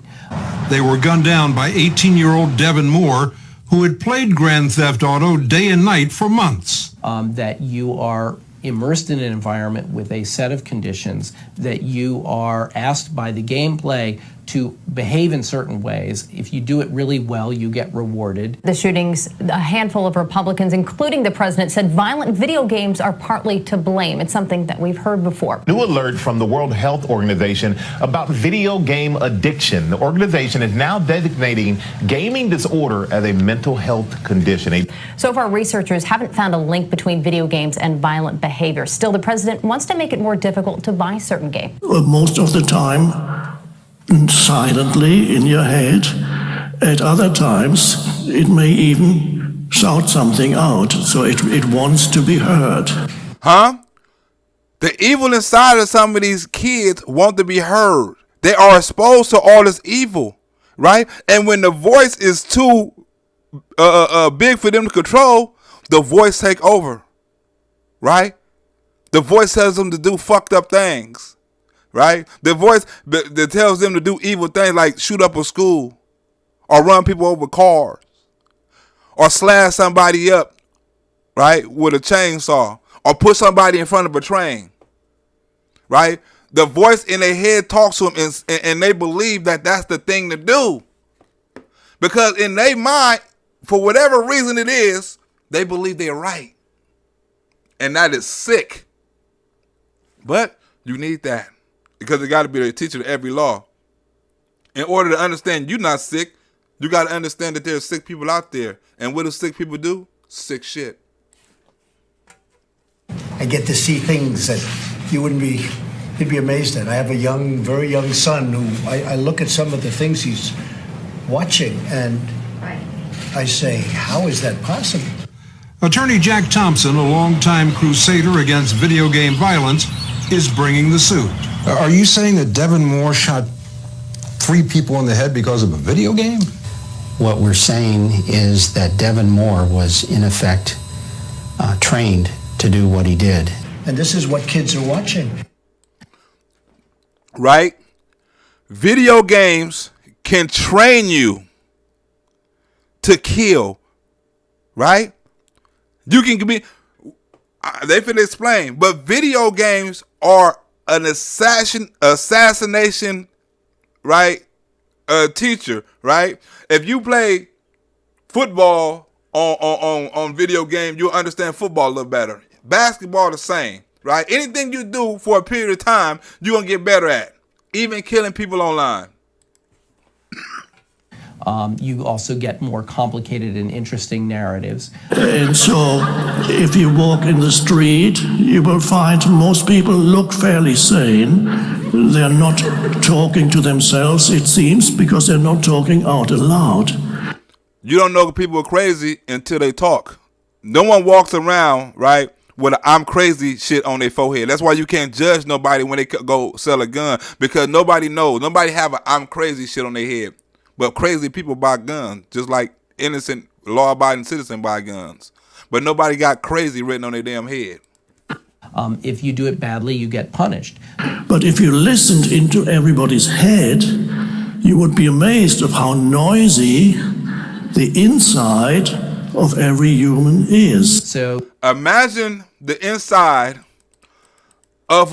They were gunned down by 18-year-old Devin Moore, who had played Grand Theft Auto day and night for months. That you are immersed in an environment with a set of conditions, that you are asked by the gameplay to behave in certain ways. If you do it really well, you get rewarded. The shootings, a handful of Republicans, including the president, said violent video games are partly to blame. It's something that we've heard before. New alert from the World Health Organization about video game addiction. The organization is now designating gaming disorder as a mental health condition. So far, researchers haven't found a link between video games and violent behavior. Still, the president wants to make it more difficult to buy certain games. Most of the time, silently in your head. At other times, it may even shout something out, so it wants to be heard. Huh? The evil inside of some of these kids want to be heard. They are exposed to all this evil, right? And when the voice is too big for them to control, the voice take over, right? The voice tells them to do fucked up things. Right? The voice that tells them to do evil things like shoot up a school or run people over cars or slash somebody up, right, with a chainsaw or put somebody in front of a train, right? The voice in their head talks to them and they believe that that's the thing to do because in their mind, for whatever reason it is, they believe they're right. And that is sick. But you need that. Because it got to be a teacher to every law. In order to understand you're not sick, you got to understand that there's sick people out there. And what do sick people do? Sick shit. I get to see things that you'd be amazed at. I have a very young son who I look at some of the things he's watching and I say, how is that possible? Attorney Jack Thompson, a longtime crusader against video game violence, is bringing the suit. Are you saying that Devin Moore shot 3 people in the head because of a video game? What we're saying is that Devin Moore was, in effect, trained to do what he did. And this is what kids are watching. Right? Video games can train you to kill, right? You can be. They finna explain, but video games are an assassination, right? Teacher, right? If you play football on video game, you'll understand football a little better. Basketball the same, right? Anything you do for a period of time, you're gonna get better at. Even killing people online. You also get more complicated and interesting narratives. And so, if you walk in the street, you will find most people look fairly sane. They're not talking to themselves, it seems, because they're not talking out aloud. You don't know people are crazy until they talk. No one walks around, right, with a I'm crazy shit on their forehead. That's why you can't judge nobody when they go sell a gun, because nobody knows. Nobody have a I'm crazy shit on their head. But crazy people buy guns, just like innocent, law-abiding citizens buy guns. But nobody got crazy written on their damn head. If you do it badly, you get punished. But if you listened into everybody's head, you would be amazed of how noisy the inside of every human is. So imagine the inside of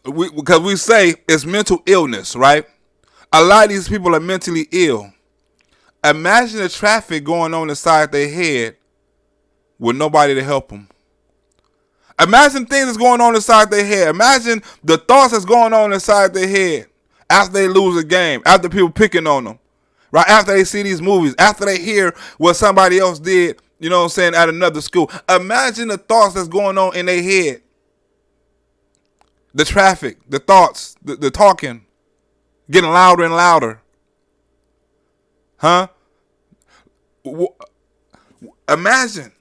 because we say it's mental illness, right? A lot of these people are mentally ill. Imagine the traffic going on inside their head with nobody to help them. Imagine things that's going on inside their head. Imagine the thoughts that's going on inside their head after they lose a game, after people picking on them, right? After they see these movies, after they hear what somebody else did, you know what I'm saying, at another school. Imagine the thoughts that's going on in their head. The traffic, the thoughts, the talking. Getting louder and louder. Huh? Imagine.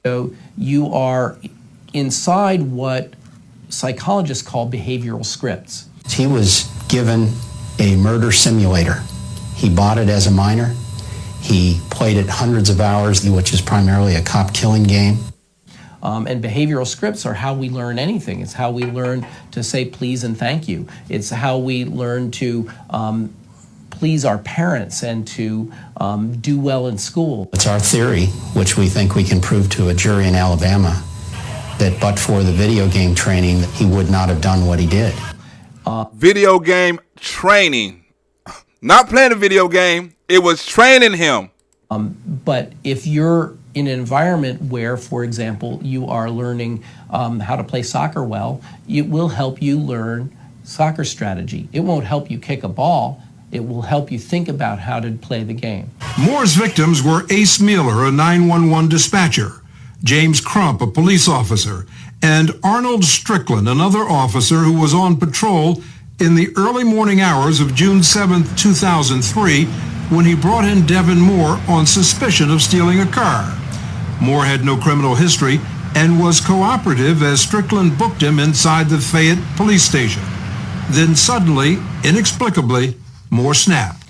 So you are inside what psychologists call behavioral scripts. He was given a murder simulator. He bought it as a minor. He played it hundreds of hours, which is primarily a cop killing game. And behavioral scripts are how we learn anything. It's how we learn to say please and thank you. It's how we learn to please our parents and to do well in school. It's our theory, which we think we can prove to a jury in Alabama, that but for the video game training, he would not have done what he did. Video game training. Not playing a video game, it was training him. But if you're in an environment where, for example, you are learning how to play soccer well, it will help you learn soccer strategy. It won't help you kick a ball. It will help you think about how to play the game. Moore's victims were Ace Mueller, a 911 dispatcher, James Crump, a police officer, and Arnold Strickland, another officer who was on patrol in the early morning hours of June 7, 2003, when he brought in Devin Moore on suspicion of stealing a car. Moore had no criminal history and was cooperative as Strickland booked him inside the Fayette police station. Then suddenly, inexplicably, Moore snapped.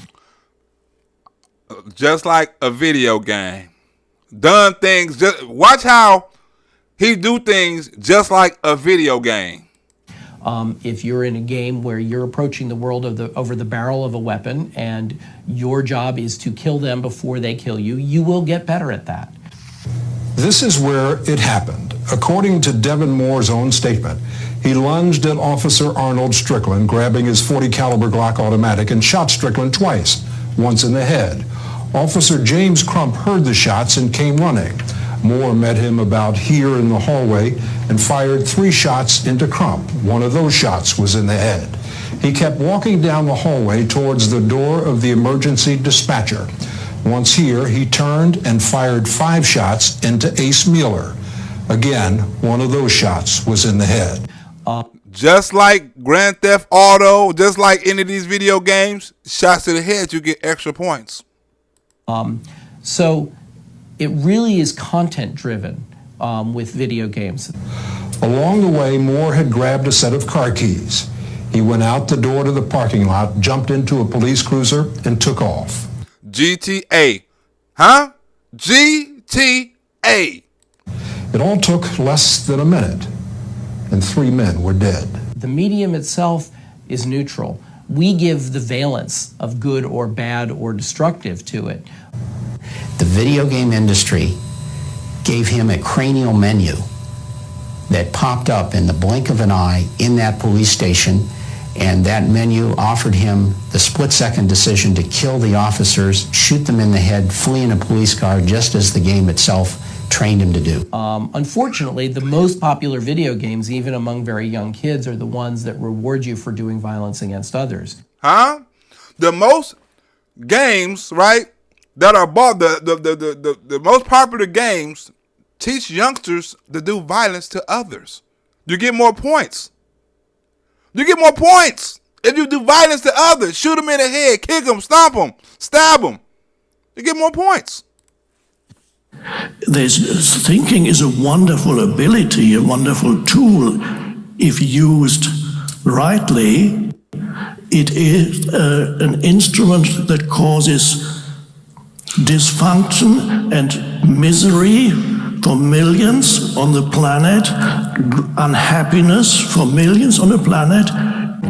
Just like a video game. Done things, watch how he do things just like a video game. If you're in a game where you're approaching the world over the barrel of a weapon and your job is to kill them before they kill you, you will get better at that. This is where it happened. According to Devin Moore's own statement, he lunged at Officer Arnold Strickland, grabbing his .40 caliber Glock automatic, and shot Strickland twice, once in the head. Officer James Crump heard the shots and came running. Moore met him about here in the hallway and fired 3 shots into Crump. One of those shots was in the head. He kept walking down the hallway towards the door of the emergency dispatcher. Once here, he turned and fired 5 shots into Ace Mueller. Again, one of those shots was in the head. Just like Grand Theft Auto, just like any of these video games, shots to the head, you get extra points. So it really is content driven with video games. Along the way, Moore had grabbed a set of car keys. He went out the door to the parking lot, jumped into a police cruiser, and took off. GTA. Huh? GTA. It all took less than a minute, and 3 men were dead. The medium itself is neutral. we give the valence of good or bad or destructive to it. The video game industry gave him a cranial menu that popped up in the blink of an eye in that police station, and that menu offered him the split-second decision to kill the officers, shoot them in the head, flee in a police car, just as the game itself trained him to do. Unfortunately, the most popular video games, even among very young kids, are the ones that reward you for doing violence against others. Huh? The most games, right, that are bought, the most popular games teach youngsters to do violence to others. You get more points. You get more points if you do violence to others. Shoot them in the head, kick them, stomp them, stab them. You get more points. Thinking is a wonderful ability, a wonderful tool. If used rightly, it is an instrument that causes dysfunction and misery for millions on the planet, unhappiness for millions on the planet.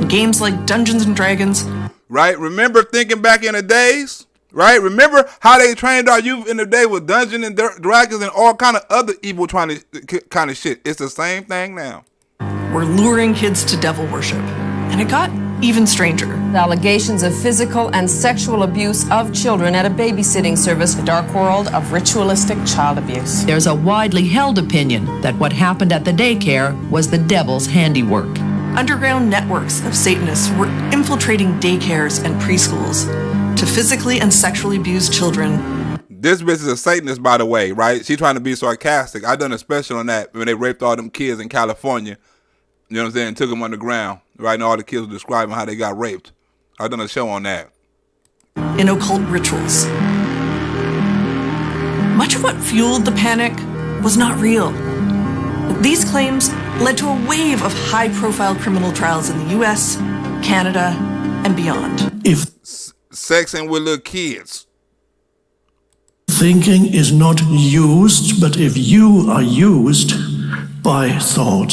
Games like Dungeons and Dragons. Right? Remember thinking back in the days? Right? Remember how they trained our youth in the day with Dungeons and Dragons and all kind of other evil kind of shit. It's the same thing now. We're luring kids to devil worship. And it got even stranger. Allegations of physical and sexual abuse of children at a babysitting service. The dark world of ritualistic child abuse. There's a widely held opinion that what happened at the daycare was the devil's handiwork. Underground networks of Satanists were infiltrating daycares and preschools to physically and sexually abuse children. This bitch is a Satanist, by the way, right? She's trying to be sarcastic. I done a special on that when they raped all them kids in California. You know what I'm saying? Took them underground, right? And all the kids were describing how they got raped. I done a show on that. In occult rituals. Much of what fueled the panic was not real. These claims led to a wave of high-profile criminal trials in the U.S., Canada, and beyond. If sexing with little kids. Thinking is not used, but if you are used by thought.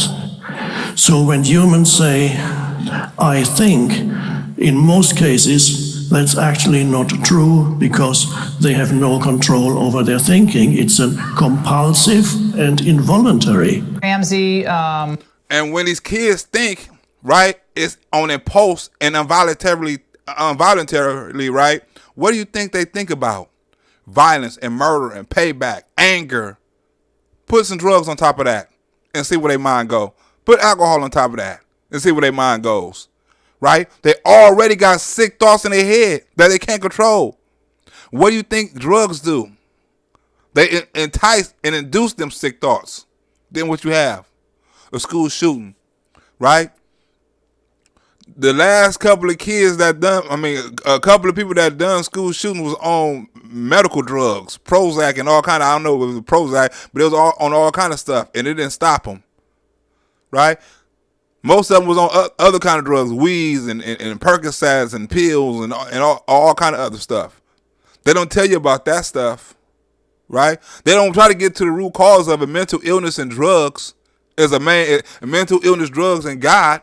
So when humans say, I think, in most cases, that's actually not true because they have no control over their thinking. It's a compulsive and involuntary. Ramsey. And when these kids think, right, it's on impulse and involuntarily, right? What do you think they think about? Violence and murder and payback, anger. Put some drugs on top of that and see where their mind go. Put alcohol on top of that and see where their mind goes, right? They already got sick thoughts in their head that they can't control. What do you think drugs do? They entice and induce them sick thoughts. Then what you have? A school shooting, right? The last couple of kids that done, a couple of people that done school shooting was on medical drugs, Prozac and all kind of, I don't know if it was Prozac, but it was all on all kind of stuff, and it didn't stop them. Right? Most of them was on other kind of drugs, weeds and Percocets and pills and all kind of other stuff. They don't tell you about that stuff, right? They don't try to get to the root cause of it. Mental illness and drugs is mental illness, drugs, and God.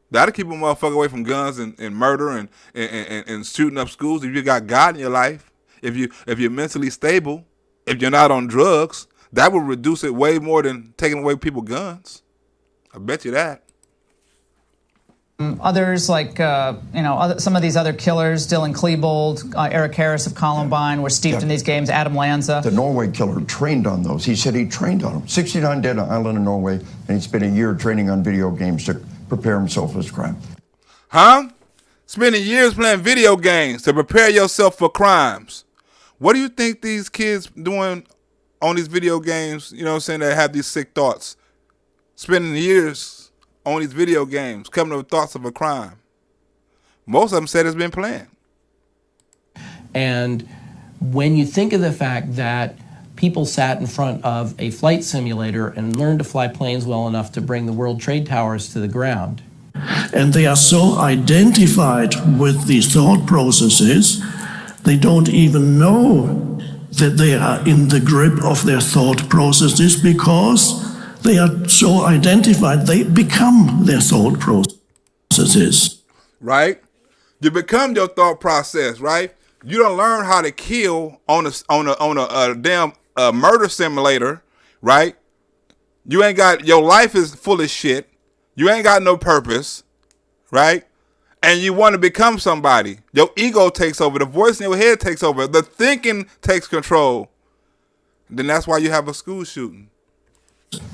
That'll keep a motherfucker away from guns and murder and shooting up schools. If you got God in your life, if you're mentally stable, if you're not on drugs, that would reduce it way more than taking away people's guns. I bet you that. Others like, some of these other killers, Dylan Klebold, Eric Harris of Columbine, were steeped in these games, Adam Lanza. The Norway killer trained on those. He said he trained on them. 69 dead on an island in Norway, and he spent a year training on video games to prepare himself for his crime. Huh? Spending years playing video games to prepare yourself for crimes. What do you think these kids doing on these video games, you know what I'm saying, that have these sick thoughts? Spending years on these video games, coming up with thoughts of a crime. Most of them said it's been planned. And when you think of the fact that people sat in front of a flight simulator and learned to fly planes well enough to bring the World Trade Towers to the ground. And they are so identified with these thought processes, they don't even know that they are in the grip of their thought processes because they are so identified, they become their thought processes. right? You become your thought process, right? You don't learn how to kill on a damn murder simulator, right? You ain't got, your life is full of shit. You ain't got no purpose, right? And you want to become somebody. Your ego takes over. The voice in your head takes over. The thinking takes control. Then that's why you have a school shooting.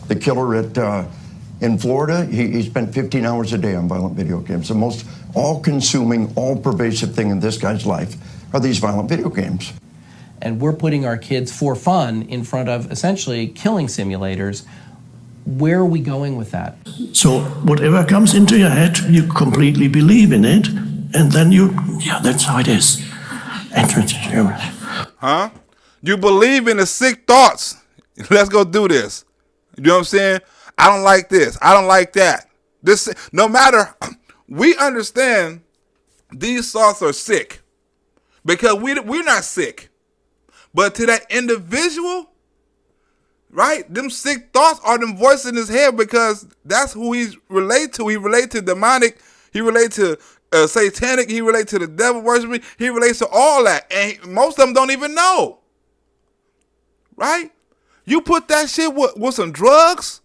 The killer in Florida, he spent 15 hours a day on violent video games. The most all-consuming, all-pervasive thing in this guy's life are these violent video games. And we're putting our kids for fun in front of essentially killing simulators. Where are we going with that? So whatever comes into your head, you completely believe in it, and then that's how it is. Huh? You believe in the sick thoughts. Let's go do this. You know what I'm saying? I don't like this. I don't like that. This, no matter, we understand these thoughts are sick because we're not sick. But to that individual, right? Them sick thoughts are them voices in his head because that's who he relate to. He relate to demonic. He relate to satanic. He relate to the devil worshiping. He relates to all that. And most of them don't even know. Right? You put that shit with some drugs.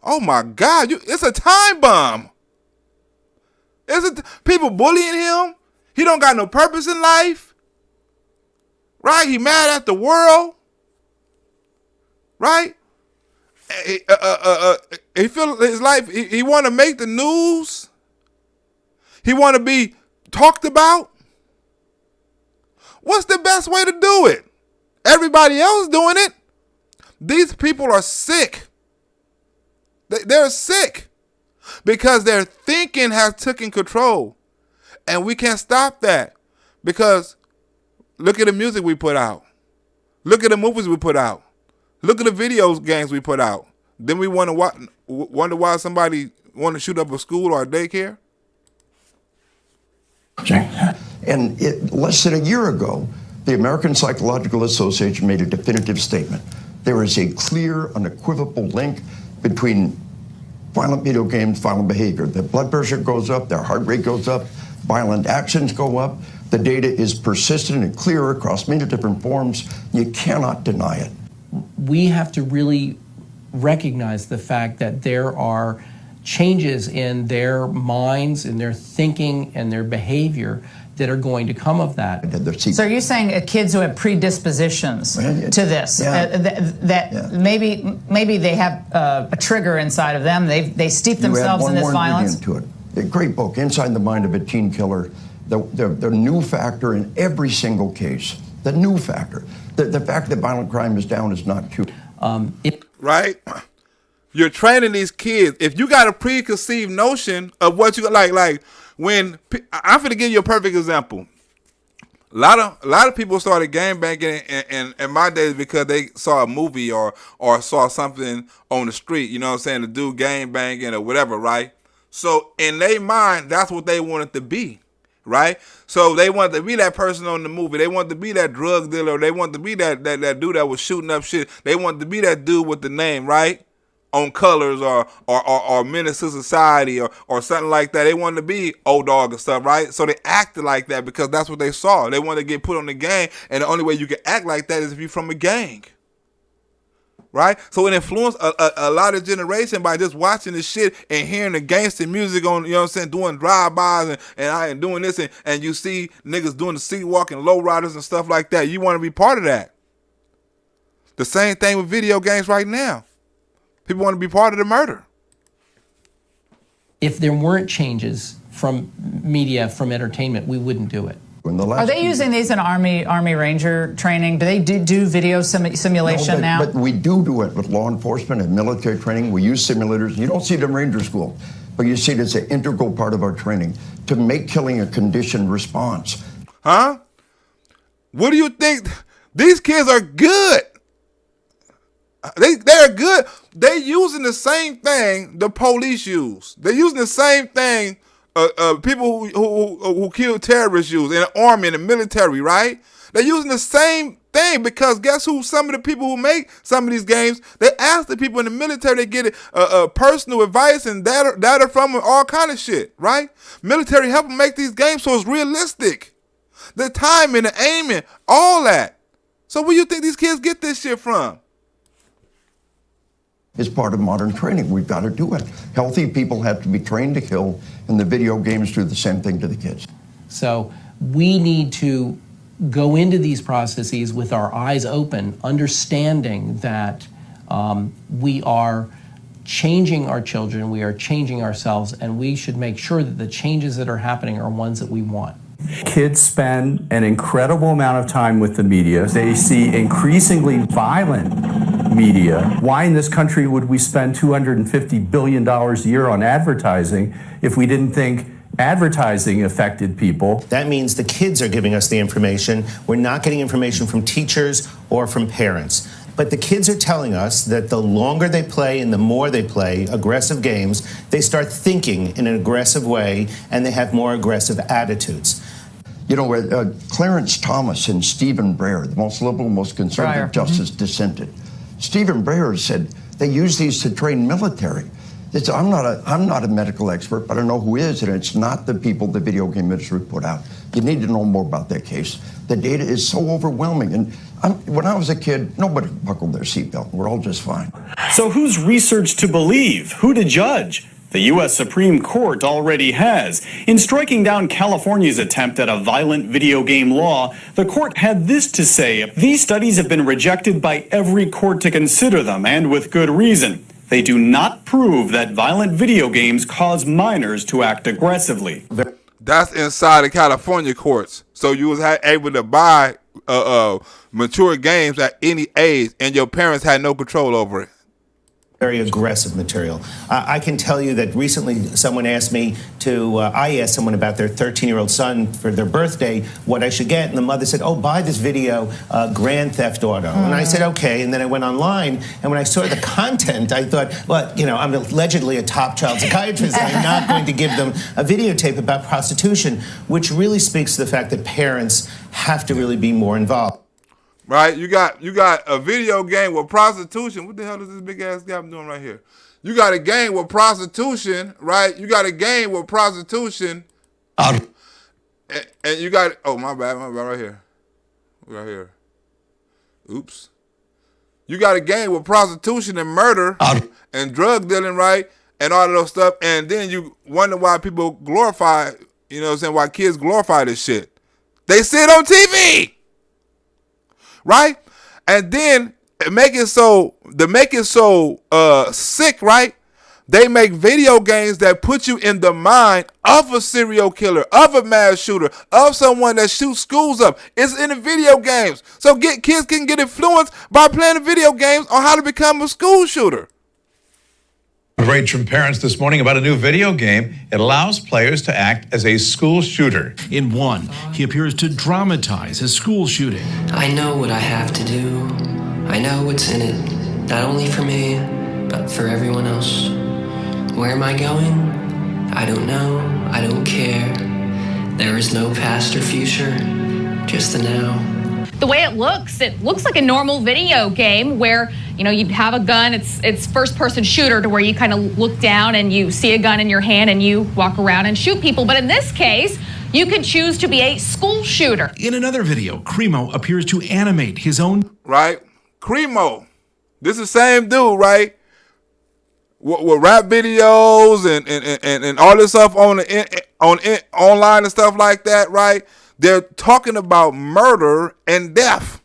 Oh my God. It's a time bomb. People bullying him. He don't got no purpose in life. Right? He mad at the world. Right? He feel his life, he want to make the news. He want to be talked about. What's the best way to do it? Everybody else doing it. These people are sick. They're sick because their thinking has taken control. And we can't stop that because look at the music we put out. Look at the movies we put out. Look at the video games we put out. Then we wonder why somebody want to shoot up a school or a daycare. And less than a year ago, the American Psychological Association made a definitive statement. There is a clear, unequivocal link between violent video games, violent behavior. Their blood pressure goes up, their heart rate goes up, violent actions go up. The data is persistent and clear across many different forms. You cannot deny it. We have to really recognize the fact that there are changes in their minds, in their thinking, and their behavior that are going to come of that. So are you saying kids who have predispositions to this, maybe they have a trigger inside of them, they steep themselves in this violence? To it. A great book, Inside the Mind of a Teen Killer, the new factor in every single case, the new factor. The fact that violent crime is down is not true. Right? You're training these kids. If you got a preconceived notion of what you like when I'm going to give you a perfect example. A lot of people started game banking in my days because they saw a movie or saw something on the street. You know what I'm saying? To do game banking or whatever, right? So in their mind, that's what they wanted to be. Right? So they wanted to be that person on the movie. They wanted to be that drug dealer. They wanted to be that dude that was shooting up shit. They wanted to be that dude with the name, right? On Colors or Menace to Society or something like that. They wanted to be Old Dog and stuff, right? So they acted like that because that's what they saw. They wanted to get put on the gang, and the only way you can act like that is if you're from a gang. Right? So it influenced a lot of generation by just watching this shit and hearing the gangster music on, you know what I'm saying, doing drive-bys and doing this and you see niggas doing the sea walking, low riders and stuff like that. You want to be part of that. The same thing with video games right now. People want to be part of the murder. If there weren't changes from media, from entertainment, we wouldn't do it. Are they using these in Army Ranger training? Do they do video simulation now? But we do it with law enforcement and military training. We use simulators. You don't see it in Ranger School, but you see it as an integral part of our training to make killing a conditioned response. Huh? What do you think? These kids are good. They're good. They're using the same thing the police use. They're using the same thing people who kill terrorists use in the army and the military, right? They're using the same thing, because guess who? Some of the people who make some of these games, they ask the people in the military, they get personal advice and data from them, all kind of shit, right? Military help them make these games so it's realistic. The timing, the aiming, all that. So where you think these kids get this shit from? It's part of modern training. We've got to do it. Healthy people have to be trained to kill, and the video games do the same thing to the kids. So we need to go into these processes with our eyes open, understanding that we are changing our children, we are changing ourselves, and we should make sure that the changes that are happening are ones that we want. Kids spend an incredible amount of time with the media. They see increasingly violent media. Why in this country would we spend $250 billion a year on advertising if we didn't think advertising affected people? That means the kids are giving us the information. We're not getting information from teachers or from parents. But the kids are telling us that the longer they play and the more they play aggressive games, they start thinking in an aggressive way and they have more aggressive attitudes. You know, Clarence Thomas and Stephen Breyer, the most liberal, most conservative justice, dissented. Stephen Breyer said they use these to train military. I'm not a medical expert, but I know who is, and it's not the people the video game industry put out. You need to know more about that case. The data is so overwhelming. And when I was a kid, nobody buckled their seatbelt. We're all just fine. So whose research to believe? Who to judge? The U.S. Supreme Court already has. In striking down California's attempt at a violent video game law, the court had this to say: these studies have been rejected by every court to consider them, and with good reason. They do not prove that violent video games cause minors to act aggressively. That's inside the California courts. So you was able to buy mature games at any age, and your parents had no control over it. Very aggressive material. I can tell you that recently someone asked me to, I asked someone about their 13-year-old son for their birthday, what I should get. And the mother said, oh, buy this video, Grand Theft Auto. And I said, okay. And then I went online. And when I saw the content, I thought, well, you know, I'm allegedly a top child psychiatrist. I'm not going to give them a videotape about prostitution, which really speaks to the fact that parents have to really be more involved. Right, you got a video game with prostitution. What the hell is this big ass guy doing right here? You got a game with prostitution, right? You got a game with prostitution, and you got, oh my bad, right here. Oops. You got a game with prostitution and murder and drug dealing, right? And all of those stuff, and then you wonder why people glorify, you know what I'm saying? Why kids glorify this shit? They see it on TV. Right? And then make it so sick, right? They make video games that put you in the mind of a serial killer, of a mass shooter, of someone that shoots schools up. It's in the video games. So kids can get influenced by playing the video games on how to become a school shooter. Rage from parents this morning about a new video game. It allows players to act as a school shooter. In one, he appears to dramatize a school shooting. I know what I have to do. I know what's in it, not only for me, but for everyone else. Where am I going? I don't know. I don't care. There is no past or future, just the now. The way it looks like a normal video game where, you know, you have a gun. It's first-person shooter to where you kind of look down and you see a gun in your hand and you walk around and shoot people. But in this case, you can choose to be a school shooter. In another video, Cremo appears to animate his own. Right? Cremo. This is the same dude, right? With rap videos and all this stuff on online and stuff like that, right? They're talking about murder and death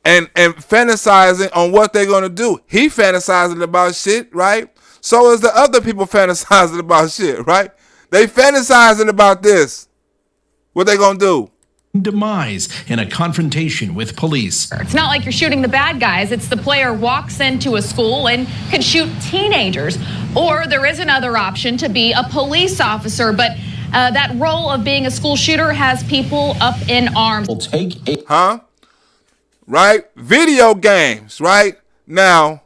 and fantasizing on what they're going to do. He fantasizing about shit, right? So is the other people fantasizing about shit, right? They fantasizing about this. What they going to do? Demise in a confrontation with police. It's not like you're shooting the bad guys. It's the player walks into a school and can shoot teenagers. Or there is another option to be a police officer, but that role of being a school shooter has people up in arms. Right? Video games, right? Now,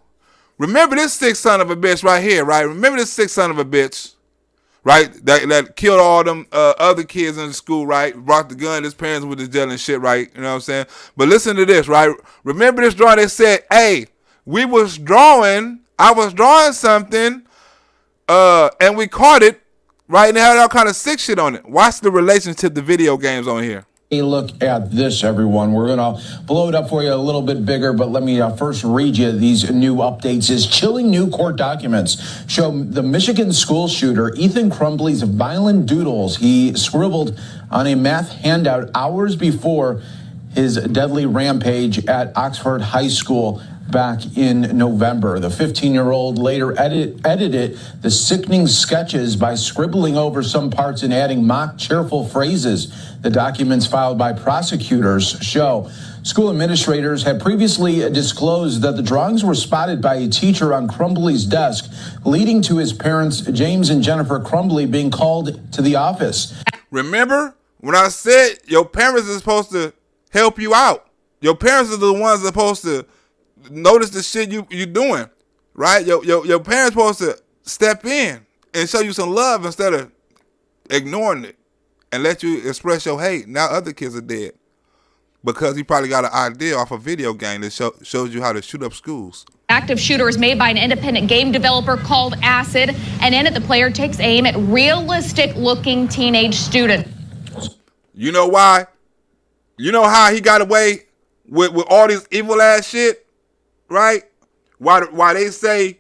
remember this sick son of a bitch right here, right? Remember this sick son of a bitch, right? That killed all them other kids in the school, right? Brought the gun, his parents with his jail and shit, right? You know what I'm saying? But listen to this, right? Remember this drawing? They said, hey, I was drawing something, and we caught it, right? And they had all kind of sick shit on it. Watch the relationship to video games on here. Hey, look at this, everyone. We're going to blow it up for you a little bit bigger, but let me first read you these new updates. As chilling new court documents show the Michigan school shooter, Ethan Crumbley's violent doodles he scribbled on a math handout hours before his deadly rampage at Oxford High School back in November. The 15-year-old later edited the sickening sketches by scribbling over some parts and adding mock cheerful phrases. The documents filed by prosecutors show school administrators had previously disclosed that the drawings were spotted by a teacher on Crumbley's desk, leading to his parents, James and Jennifer Crumbley, being called to the office. Remember when I said your parents are supposed to help you out? Your parents are the ones that are supposed to notice the shit you doing, right? Your parents supposed to step in and show you some love instead of ignoring it and let you express your hate. Now other kids are dead because he probably got an idea off a video game that shows you how to shoot up schools. Active shooter is made by an independent game developer called Acid, and in it the player takes aim at realistic-looking teenage students. You know why? You know how he got away with all this evil ass shit? Right? Why they say,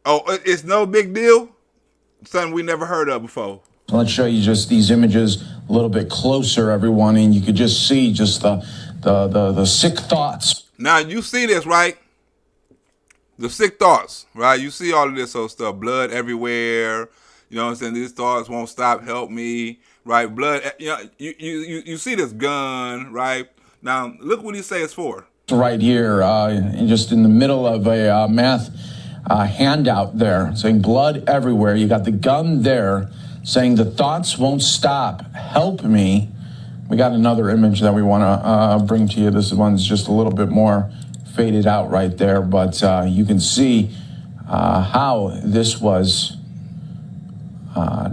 oh, it's no big deal? Something we never heard of before. Let's show you just these images a little bit closer, everyone, and you could just see just the sick thoughts. Now, you see this, right? The sick thoughts, right? You see all of this old stuff, blood everywhere. You know what I'm saying? These thoughts won't stop, help me, right? Blood, you know, you see this gun, right? Now, look what he says it's for. Right here, just in the middle of a math handout there, saying blood everywhere. You got the gun there saying the thoughts won't stop, help me. We got another image that we want to bring to you. This one's just a little bit more faded out right there, but you can see how this was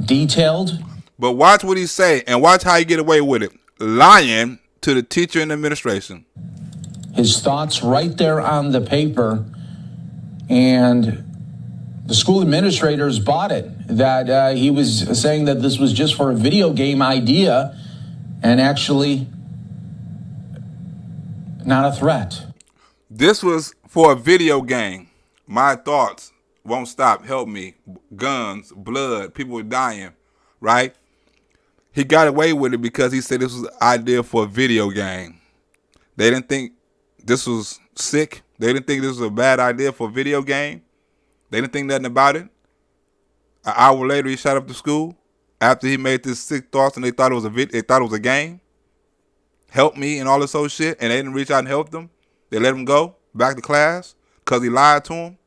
detailed. But watch what he say and watch how he get away with it. Lying to the teacher and administration. His thoughts right there on the paper, and the school administrators bought it, that he was saying that this was just for a video game idea and actually not a threat. This was for a video game. My thoughts won't stop, help me. Guns, blood, people were dying, right? He got away with it because he said this was an idea for a video game. They didn't think this was sick. They didn't think this was a bad idea for a video game. They didn't think nothing about it. An hour later, he shot up the school after he made this sick thoughts, and they thought it was a game. Help me and all this old shit, and they didn't reach out and help them. They let him go back to class because he lied to them.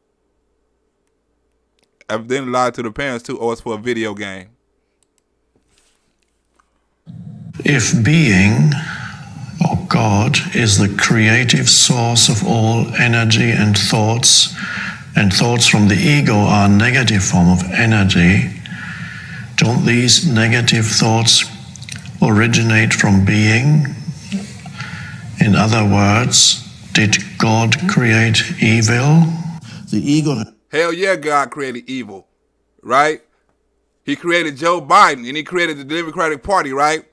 Evidently lied to the parents too. Oh, it's for a video game. If being, or God, is the creative source of all energy and thoughts from the ego are a negative form of energy, don't these negative thoughts originate from being? In other words, did God create evil? The ego. Hell yeah, God created evil, right? He created Joe Biden and he created the Democratic Party, right?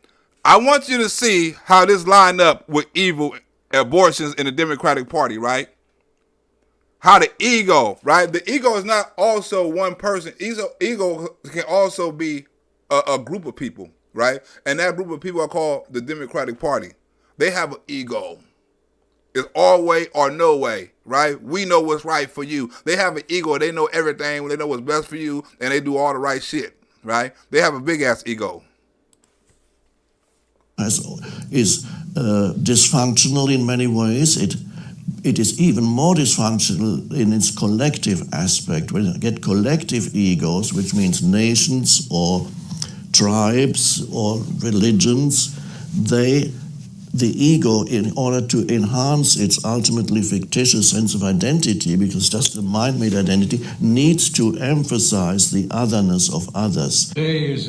I want you to see how this lined up with evil abortions in the Democratic Party, right? How the ego, right? The ego is not also one person. Ego can also be a group of people, right? And that group of people are called the Democratic Party. They have an ego. It's all way or no way, right? We know what's right for you. They have an ego. They know everything. They know what's best for you, and they do all the right shit, right? They have a big-ass ego. Is dysfunctional in many ways. It is even more dysfunctional in its collective aspect. When you get collective egos, which means nations or tribes or religions, they the ego, in order to enhance its ultimately fictitious sense of identity, because just the mind-made identity, needs to emphasize the otherness of others. Today is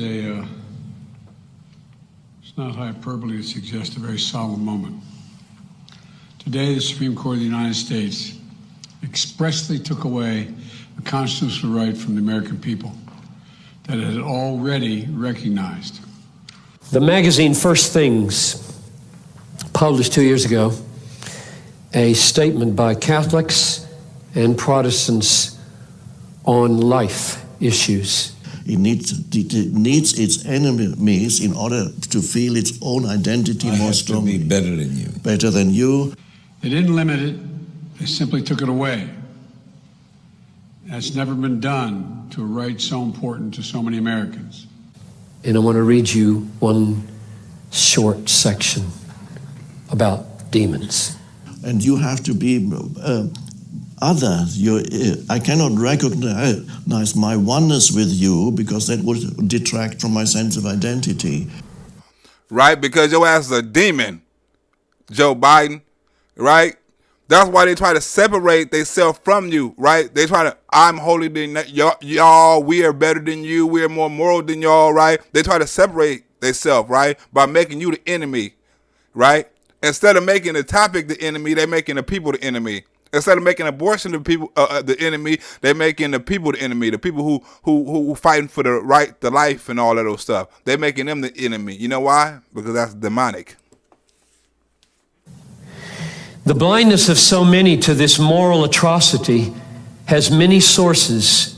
it's not hyperbole to suggest a very solemn moment. Today, the Supreme Court of the United States expressly took away a constitutional right from the American people that it had already recognized. The magazine First Things published 2 years ago a statement by Catholics and Protestants on life issues. It needs its enemies in order to feel its own identity more strongly. To be better than you. Better than you. They didn't limit it, they simply took it away. That's never been done to a right so important to so many Americans. And I want to read you one short section about demons. And you have to be other. I cannot recognize my oneness with you because that would detract from my sense of identity. Right? Because your ass is a demon, Joe Biden. Right? That's why they try to separate themselves from you, right? They try to, I'm holier than y'all, we are better than you, we are more moral than y'all, right? They try to separate themselves, right? By making you the enemy, right? Instead of making the topic the enemy, they're making the people the enemy. Instead of making abortion the people the enemy, they're making the people the enemy. The people who fighting for the right to life and all of those stuff. They're making them the enemy. You know why? Because that's demonic. The blindness of so many to this moral atrocity has many sources,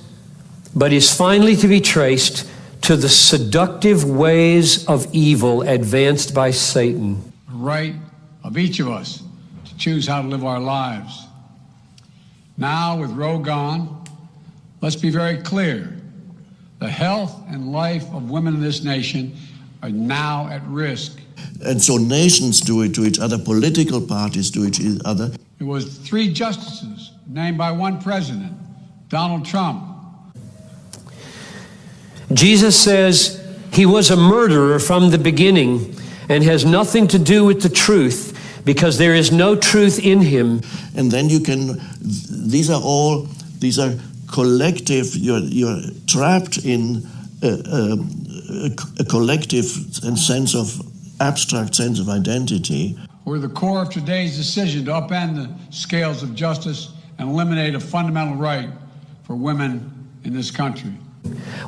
but is finally to be traced to the seductive ways of evil advanced by Satan. The right of each of us to choose how to live our lives. Now, with Roe gone, let's be very clear. The health and life of women in this nation are now at risk. And so nations do it to each other, political parties do it to each other. It was 3 justices named by one president, Donald Trump. Jesus says he was a murderer from the beginning and has nothing to do with the truth because there is no truth in him. And then you can, these are collective, you're trapped in a collective sense of, abstract sense of identity. We're the core of today's decision to upend the scales of justice and eliminate a fundamental right for women in this country.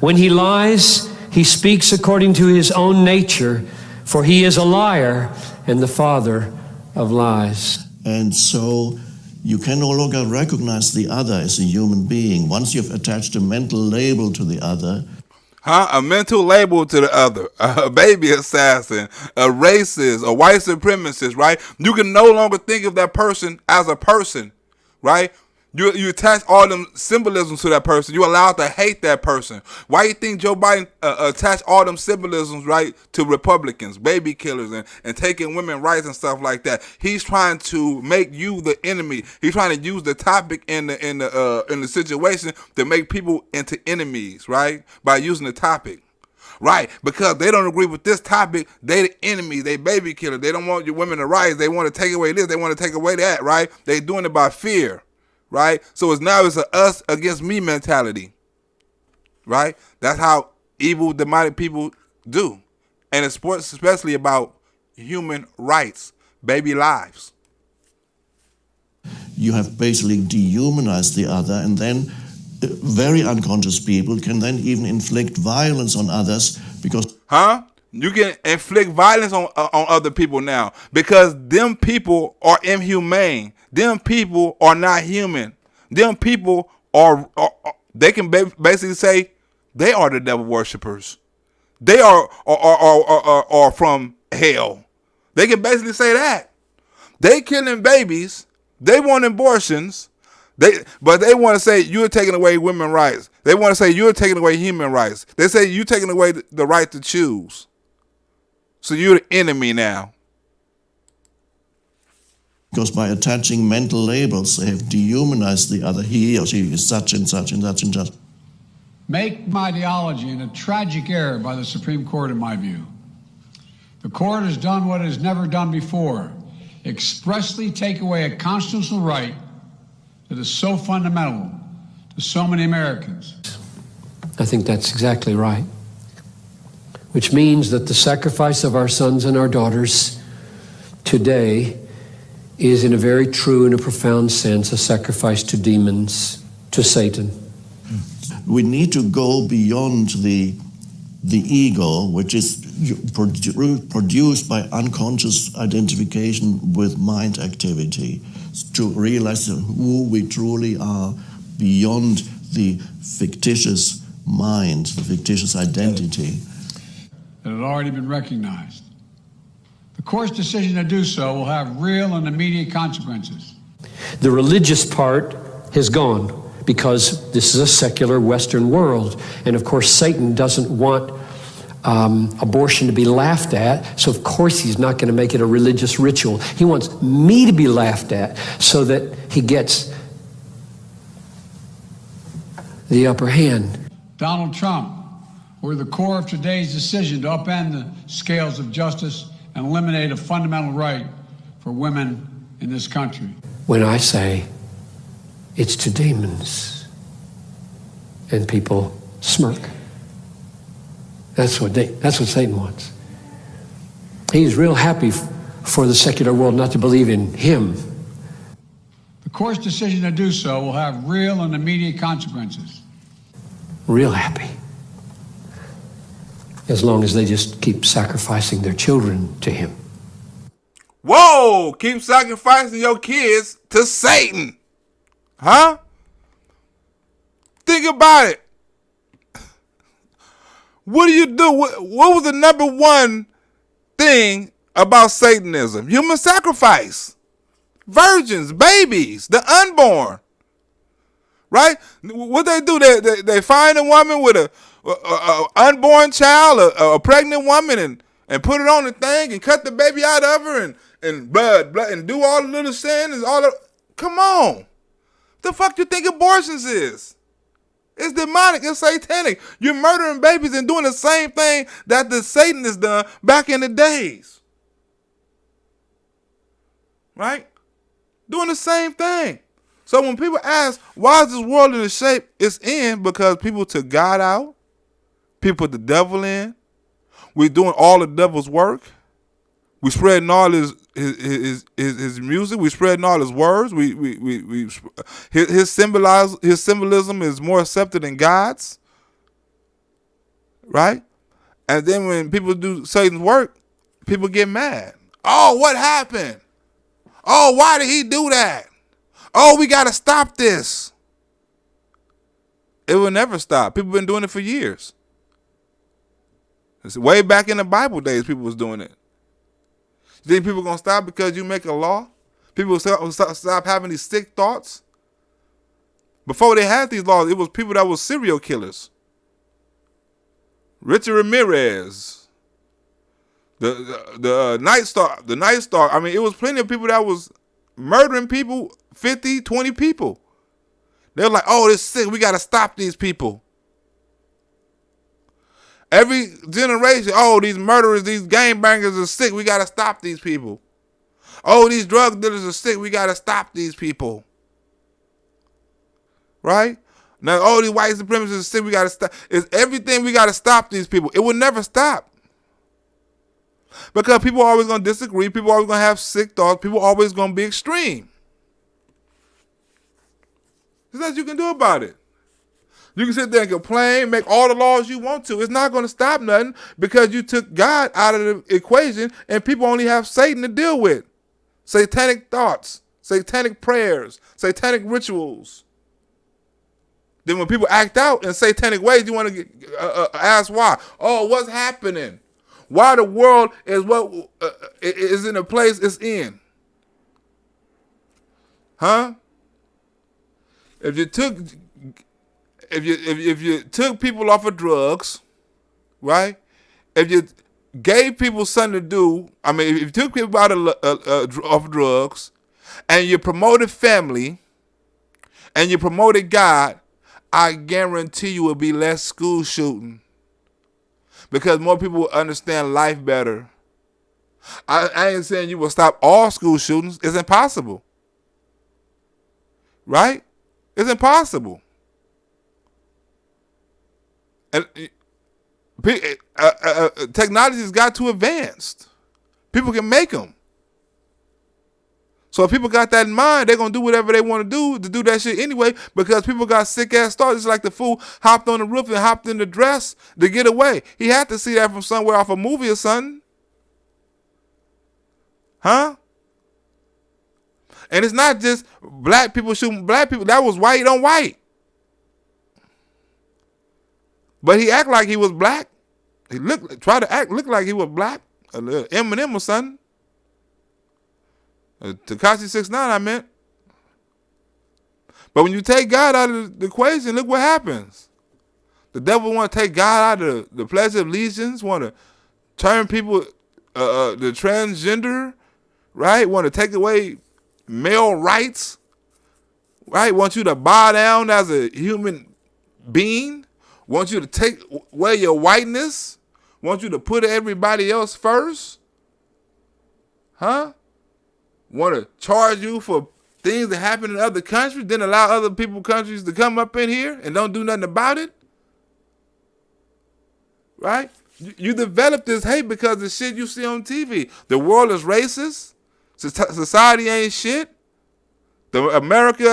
When he lies, he speaks according to his own nature, for he is a liar and the father of lies. And so you can no longer recognize the other as a human being. Once you've attached a mental label to the other, a mental label to the other, a baby assassin, a racist, a white supremacist, right? You can no longer think of that person as a person, right? You attach all them symbolisms to that person. You're allowed to hate that person. Why you think Joe Biden attached all them symbolisms, right, to Republicans, baby killers, and taking women's rights and stuff like that? He's trying to make you the enemy. He's trying to use the topic in the situation to make people into enemies, right, by using the topic. Right, because they don't agree with this topic, they the enemy, they baby killer. They don't want your women to rise. They want to take away this, they want to take away that, right? They doing it by fear. Right? So it's a us against me mentality. Right? That's how evil, demonic people do. And it's especially about human rights, baby lives. You have basically dehumanized the other, and then very unconscious people can then even inflict violence on others because... You can inflict violence on other people now because them people are inhumane. Them people are not human. Them people are they can basically say they are the devil worshipers. They are from hell. They can basically say that. They killing babies. They want abortions. But they want to say you're taking away women's rights. They want to say you're taking away human rights. They say you're taking away the right to choose. So you're the enemy now. Because by attaching mental labels, they have dehumanized the other. He or she is such and such and such and such. Make my ideology in a tragic error by the Supreme Court, in my view. The court has done what it has never done before, expressly take away a constitutional right that is so fundamental to so many Americans. I think that's exactly right. Which means that the sacrifice of our sons and our daughters today is, in a very true and a profound sense, a sacrifice to demons, to Satan. We need to go beyond the ego, which is produced by unconscious identification with mind activity, to realize who we truly are beyond the fictitious mind, the fictitious identity. That had already been recognized. The court's decision to do so will have real and immediate consequences. The religious part has gone because this is a secular Western world. And of course, Satan doesn't want abortion to be laughed at, so of course he's not going to make it a religious ritual. He wants me to be laughed at so that he gets the upper hand. Donald Trump were the core of today's decision to upend the scales of justice and eliminate a fundamental right for women in this country. When I say it's to demons, and people smirk. That's what Satan wants. He's real happy for the secular world not to believe in him. The court's decision to do so will have real and immediate consequences. Real happy. As long as they just keep sacrificing their children to him. Whoa! Keep sacrificing your kids to Satan. Huh? Think about it. What do you do? What was the number one thing about Satanism? Human sacrifice. Virgins, babies, the unborn. Right? What they do? They find a woman with a unborn child, a pregnant woman, and put it on the thing and cut the baby out of her and blood and do all the little sins and all the. Come on. The fuck you think abortions is? It's demonic. It's satanic. You're murdering babies and doing the same thing that the Satanists done back in the days. Right? Doing the same thing. So when people ask, why is this world in the shape it's in? Because people took God out. People put the devil in. We're doing all the devil's work. We spreading all his music. We spreading all his words. His symbolism is more accepted than God's. Right? And then when people do Satan's work, people get mad. Oh, what happened? Oh, why did he do that? Oh, we got to stop this. It will never stop. People been doing it for years. It's way back in the Bible days, people was doing it. You think people going to stop because you make a law? People will stop having these sick thoughts? Before they had these laws, it was people that was serial killers. Richard Ramirez, the Night Stalker. I mean, it was plenty of people that was murdering people, 50, 20 people. They're like, oh, this is sick. We got to stop these people. Every generation, oh, these murderers, these gangbangers are sick. We got to stop these people. Oh, these drug dealers are sick. We got to stop these people. Right? Now, oh, these white supremacists are sick. We got to stop. It's everything. We got to stop these people. It will never stop. Because people are always going to disagree. People are always going to have sick thoughts. People are always going to be extreme. There's nothing you can do about it. You can sit there and complain, make all the laws you want to. It's not going to stop nothing because you took God out of the equation and people only have Satan to deal with. Satanic thoughts, satanic prayers, satanic rituals. Then when people act out in satanic ways, you want to ask why. Oh, what's happening? Why the world is what is in the place it's in? Huh? If you took people off of drugs, right? If you gave people something to do, I mean, if you took people out of off drugs, and you promoted family, and you promoted God, I guarantee you will be less school shooting, because more people will understand life better I ain't saying you will stop all school shootings. It's impossible. Right? It's impossible. And technology's got too advanced. People can make them. So if people got that in mind, they're going to do whatever they want to do that shit anyway, because people got sick-ass thoughts. It's like the fool hopped on the roof and hopped in the dress to get away. He had to see that from somewhere off a movie or something. Huh? And it's not just black people shooting black people. That was white on white. But he act like he was black. He look like he was black. A little Eminem or something. Tekashi 6ix9ine, I meant. But when you take God out of the equation, look what happens. The devil want to take God out of the Pledge of Allegiance, want to turn people, the transgender, right? Want to take away male rights, right? Want you to bow down as a human being. Want you to take away your whiteness. Want you to put everybody else first. Huh? Want to charge you for things that happen in other countries, then allow other countries to come up in here and don't do nothing about it. Right? You develop this hate because of the shit you see on TV. The world is racist. Society ain't shit. America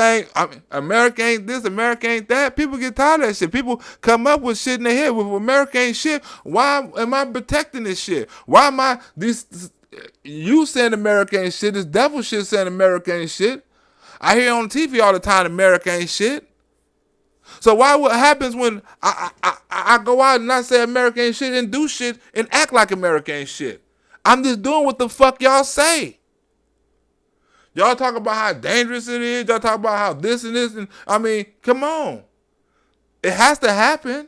ain't this, America ain't that. People get tired of that shit. People come up with shit in their head. If America ain't shit, why am I protecting this shit? Why am I you saying America ain't shit? This devil shit saying America ain't shit. I hear on TV all the time America ain't shit. So what happens when I go out and I say America ain't shit and do shit and act like America ain't shit? I'm just doing what the fuck y'all say. Y'all talk about how dangerous it is. Y'all talk about how this and this. And I mean, come on. It has to happen.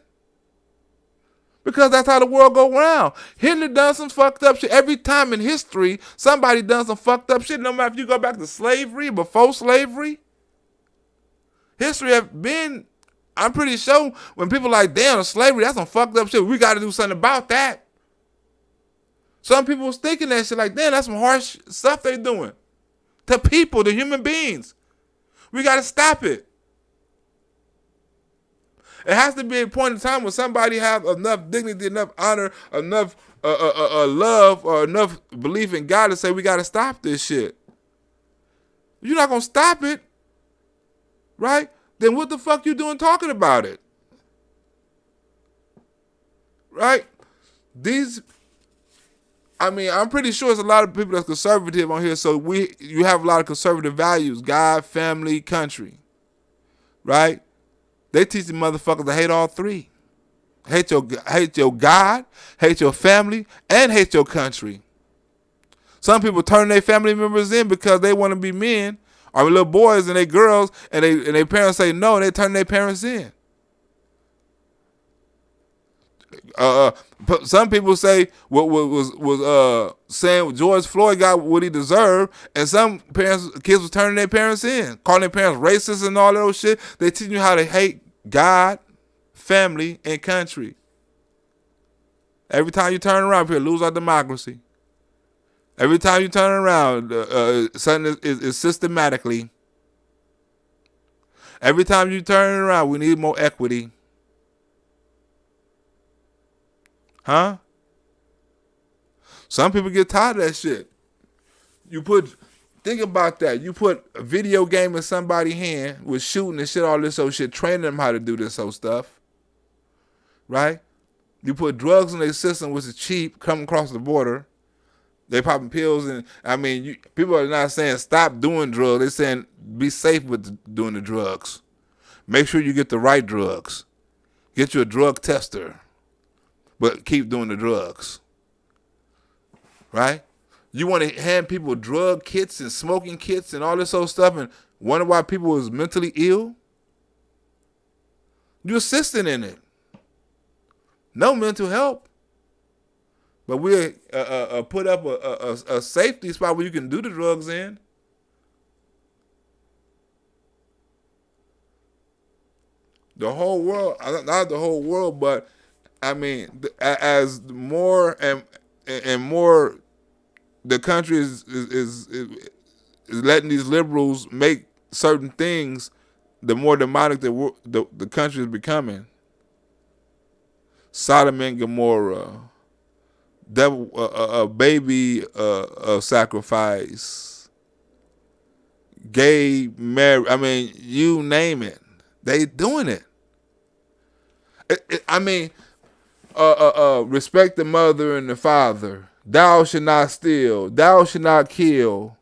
Because that's how the world go around. Hitler done some fucked up shit. Every time in history, somebody done some fucked up shit. No matter if you go back to slavery, before slavery. History have been, I'm pretty sure, when people like, damn, slavery, that's some fucked up shit. We got to do something about that. Some people was thinking that shit like, damn, that's some harsh stuff they doing. To people, to human beings. We got to stop it. It has to be a point in time when somebody have enough dignity, enough honor, enough love, or enough belief in God to say we got to stop this shit. You're not going to stop it, right? Then what the fuck you doing talking about it? Right? I'm pretty sure it's a lot of people that's conservative on here, so you have a lot of conservative values, God, family, country, right? They teach the motherfuckers to hate all three. Hate your God, hate your family, and hate your country. Some people turn their family members in because they want to be men, or little boys and they girls, and their parents say no, and they turn their parents in. Some people say what was saying George Floyd got what he deserved, and some kids was turning their parents in, calling their parents racist and all that old shit. They teach you how to hate God, family, and country. Every time you turn around, people lose our democracy. Every time you turn around, something is systematically. Every time you turn around, we need more equity. Huh? Some people get tired of that shit. Think about that. You put a video game in somebody's hand with shooting and shit, all this old shit, training them how to do this old stuff. Right? You put drugs in their system, which is cheap, come across the border. They popping pills, and people are not saying stop doing drugs. They're saying be safe with doing the drugs. Make sure you get the right drugs. Get you a drug tester. But keep doing the drugs. Right? You want to hand people drug kits and smoking kits and all this old stuff and wonder why people is mentally ill? You're assisting in it. No mental help. But we put up a safety spot where you can do the drugs in. The whole world, not the whole world, but as more and more the country is letting these liberals make certain things, the more demonic the country is becoming. Sodom and Gomorrah, devil, a baby sacrifice, gay marriage. I mean, you name it, they doing it. I mean, respect the mother and the father. Thou should not steal. Thou should not kill.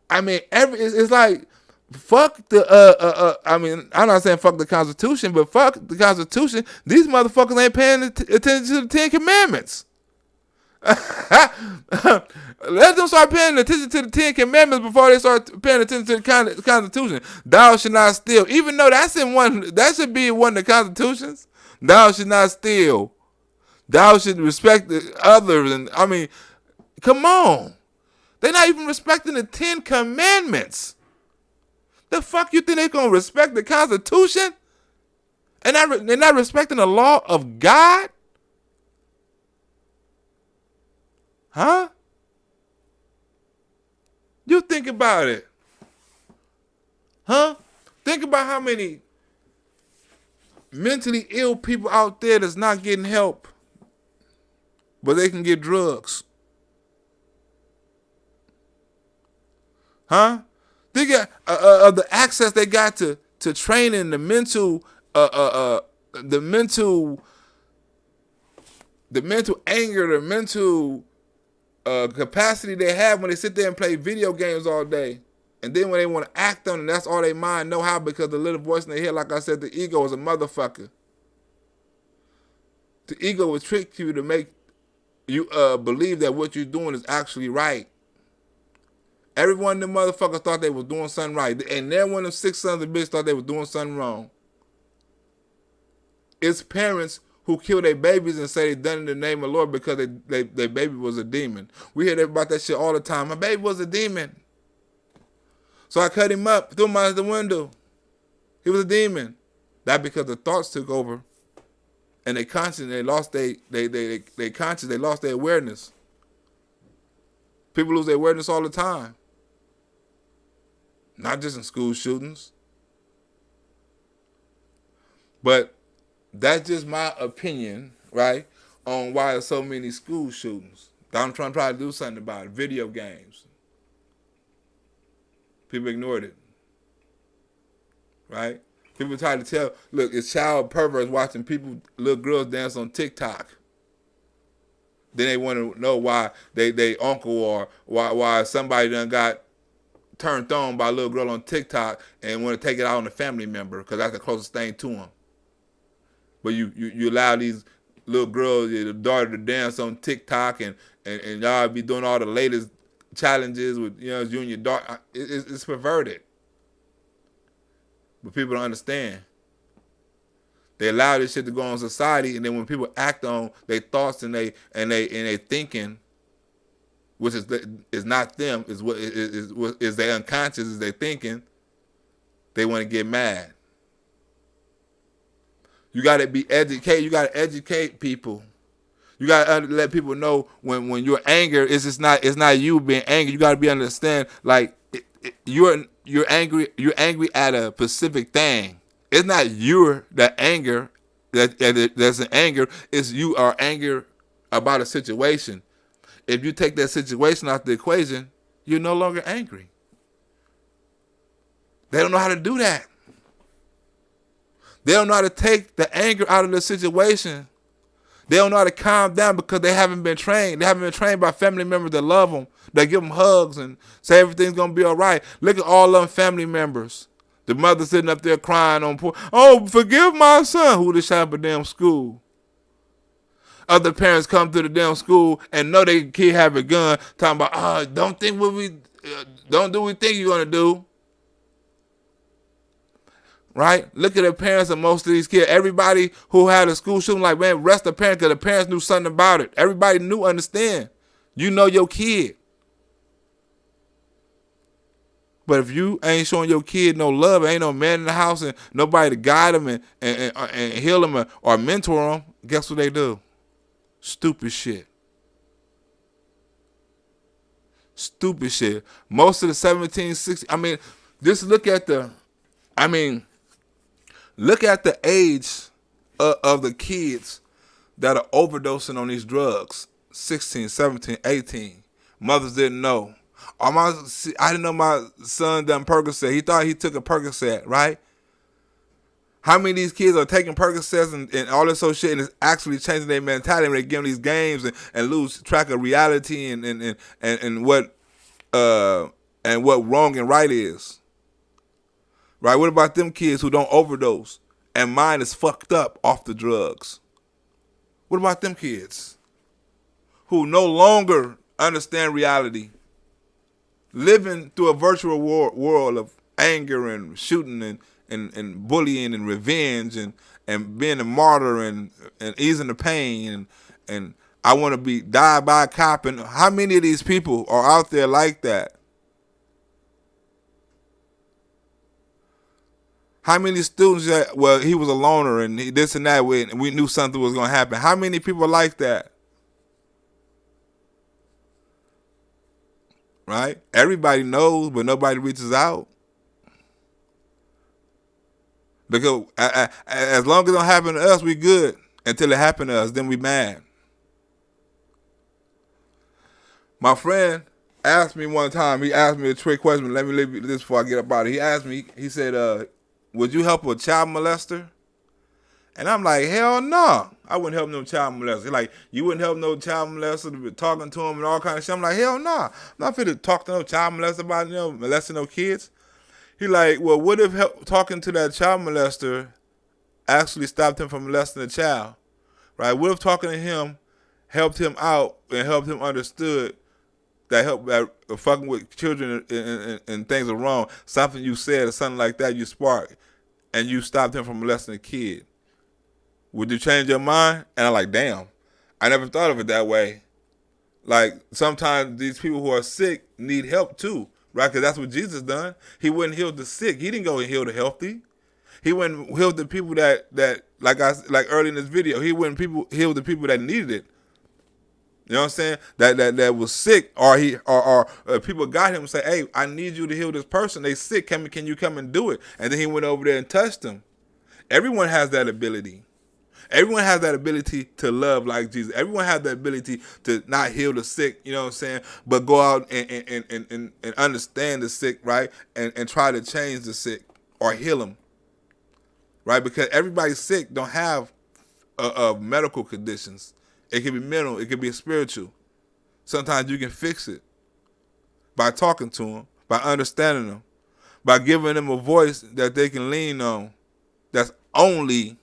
I mean, it's like, fuck the, I mean, I'm not saying fuck the Constitution, but fuck the Constitution. These motherfuckers ain't paying attention to the Ten Commandments. Let them start paying attention to the Ten Commandments before they start paying attention to the Constitution. Thou should not steal. Even though that's in one, that should be in one of the Constitutions. Thou should not steal. Thou should respect the others. And I mean, come on. They're not even respecting the Ten Commandments. The fuck you think they're going to respect the Constitution? And they're not respecting the law of God? Huh? You think about it. Huh? Think about how many mentally ill people out there that's not getting help, but they can get drugs. Huh? Think of the access they got to training, the mental anger, the mental capacity they have when they sit there and play video games all day. And then when they want to act on it, that's all they mind know how, because the little voice in their head, like I said, the ego is a motherfucker. The ego will trick you to make you believe that what you're doing is actually right. Every one of them motherfuckers thought they was doing something right. And every one of them 6 sons of bitches thought they was doing something wrong. It's parents who kill their babies and say they done it in the name of the Lord because their baby was a demon. We hear about that shit all the time. My baby was a demon. So I cut him up, threw him out the window. He was a demon. That because the thoughts took over. And they conscious, they lost they conscious, they lost their awareness. People lose their awareness all the time. Not just in school shootings. But that's just my opinion, right, on why there's so many school shootings. I'm trying to do something about it. Video games. People ignored it. Right? People try to tell, look, it's child perverts watching little girls dance on TikTok. Then they want to know why they uncle or why somebody done got turned on by a little girl on TikTok and want to take it out on a family member because that's the closest thing to them. But you allow these little girls, your daughter, to dance on TikTok and y'all be doing all the latest challenges with, you and your daughter. It's perverted. But people don't understand. They allow this shit to go on society, and then when people act on their thoughts and they thinking, which is not them, is their unconscious, is they thinking, they want to get mad. You got to be educated. You got to educate people. You got to let people know when you're angry, it's not you being angry. You got to be understand, like, you're angry. You're angry at a specific thing. It's not you're the anger that's an anger. It's you are angry about a situation. If you take that situation out the equation, you're no longer angry. They don't know how to do that. They don't know how to take the anger out of the situation. They don't know how to calm down because they haven't been trained. They haven't been trained by family members that love them. They give them hugs and say everything's going to be all right. Look at all them family members. The mother sitting up there crying on poor. Oh, forgive my son who just shot up a damn school. Other parents come to the damn school and know their kid have a gun, talking about, don't do what we think you're going to do. Right? Look at the parents of most of these kids. Everybody who had a school shooting, like, man, arrest the parents because the parents knew something about it. Everybody knew, understand. You know your kid. But if you ain't showing your kid no love, ain't no man in the house and nobody to guide them and heal them or mentor them, guess what they do? Stupid shit. Stupid shit. Most of the 17, 16, I mean, just look at the age of the kids that are overdosing on these drugs. 16, 17, 18. Mothers didn't know. I didn't know my son done Percocet. He thought he took a Percocet, right? How many of these kids are taking Percocets and all this sort of shit, and it's actually changing their mentality when they get on these games and lose track of reality and what wrong and right is. Right? What about them kids who don't overdose and mind is fucked up off the drugs? What about them kids who no longer understand reality, living through a virtual world of anger and shooting and bullying and revenge and being a martyr and easing the pain and I want to be died by a cop? And how many of these people are out there like that? How many students that, well, he was a loner and this and that, and we knew something was going to happen? How many people are like that? Right? Everybody knows, but nobody reaches out. Because as long as it don't happen to us, we good. Until it happen to us, then we mad. My friend asked me one time, he asked me a trick question. Let me leave this before I get up out of here. He asked me, he said, would you help a child molester? And I'm like, hell no. I wouldn't help no child molester. He's like, you wouldn't help no child molester to be talking to him and all kind of shit. I'm like, hell no. I'm not fit to talk to no child molester about, molesting no kids. He like, well, what if talking to that child molester actually stopped him from molesting a child? Right? What if talking to him helped him out and helped him understood that fucking with children and things are wrong? Something you said or something like that you sparked and you stopped him from molesting a kid. Would you change your mind? And I'm like, damn, I never thought of it that way. Like, sometimes these people who are sick need help too, right? Because that's what Jesus done. He wouldn't heal the sick. He didn't go and heal the healthy. He wouldn't heal the people that like early in this video, he wouldn't heal the people that needed it. You know what I'm saying? That was sick, or people got him and say, hey, I need you to heal this person. They sick. Can you come and do it? And then he went over there and touched them. Everyone has that ability. Everyone has that ability to love like Jesus. Everyone has that ability to not heal the sick, you know what I'm saying, but go out and understand the sick, right, and try to change the sick or heal them, right? Because everybody's sick don't have medical conditions. It can be mental. It can be spiritual. Sometimes you can fix it by talking to them, by understanding them, by giving them a voice that they can lean on. That's only,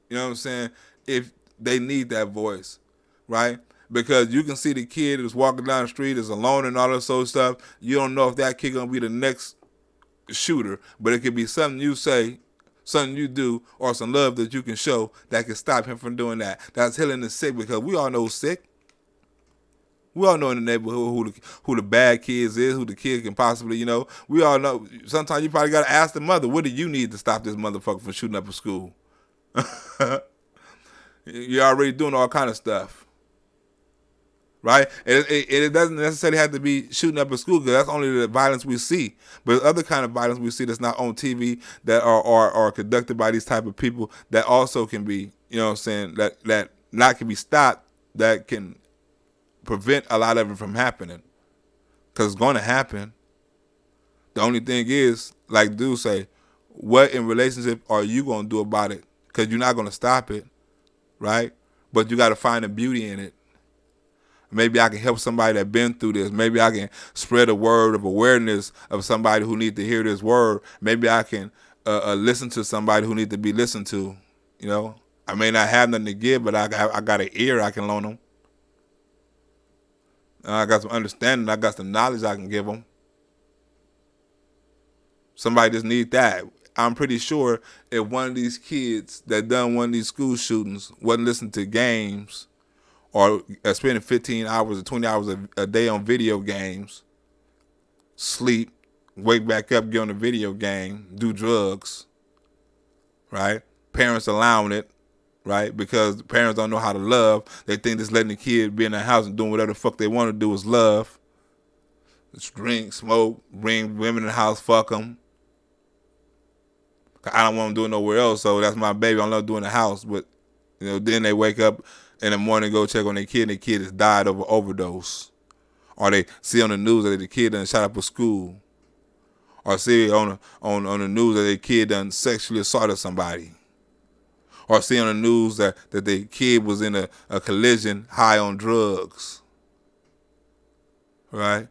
you know what I'm saying, if they need that voice, right? Because you can see the kid who's walking down the street is alone and all that sort of stuff. You don't know if that kid gonna be the next shooter, but it could be something you say, something you do, or some love that you can show that can stop him from doing that. That's healing the sick, because we all know sick. We all know in the neighborhood who the bad kids is, who the kid can possibly, we all know. Sometimes you probably got to ask the mother, what do you need to stop this motherfucker from shooting up a school? You're already doing all kind of stuff, right? It doesn't necessarily have to be shooting up a school, because that's only the violence we see. But other kind of violence we see that's not on TV, that are conducted by these type of people, that also can be, you know what I'm saying, that not can be stopped, that can prevent a lot of it from happening, because it's going to happen. The only thing is, like dude say, what in relationship are you going to do about it? Because you're not going to stop it, right? But you got to find the beauty in it. Maybe I can help somebody that's been through this. Maybe I can spread a word of awareness of somebody who needs to hear this word. Maybe I can listen to somebody who needs to be listened to. I may not have nothing to give, but I got an ear I can loan them. I got some understanding. I got some knowledge I can give them. Somebody just need that. I'm pretty sure if one of these kids that done one of these school shootings wasn't listening to games, or spending 15 hours or 20 hours a day on video games, sleep, wake back up, get on the video game, do drugs, right? Parents allowing it, right? Because the parents don't know how to love. They think just letting the kid be in the house and doing whatever the fuck they want to do is love. Just drink, smoke, bring women in the house, fuck them. I don't want them doing nowhere else, so that's my baby. I love doing the house, but then they wake up in the morning, go check on their kid, and their kid has died of an overdose. Or they see on the news that the kid done shot up a school. Or see on the news that their kid done sexually assaulted somebody. Or see on the news that their kid was in a collision high on drugs. Right?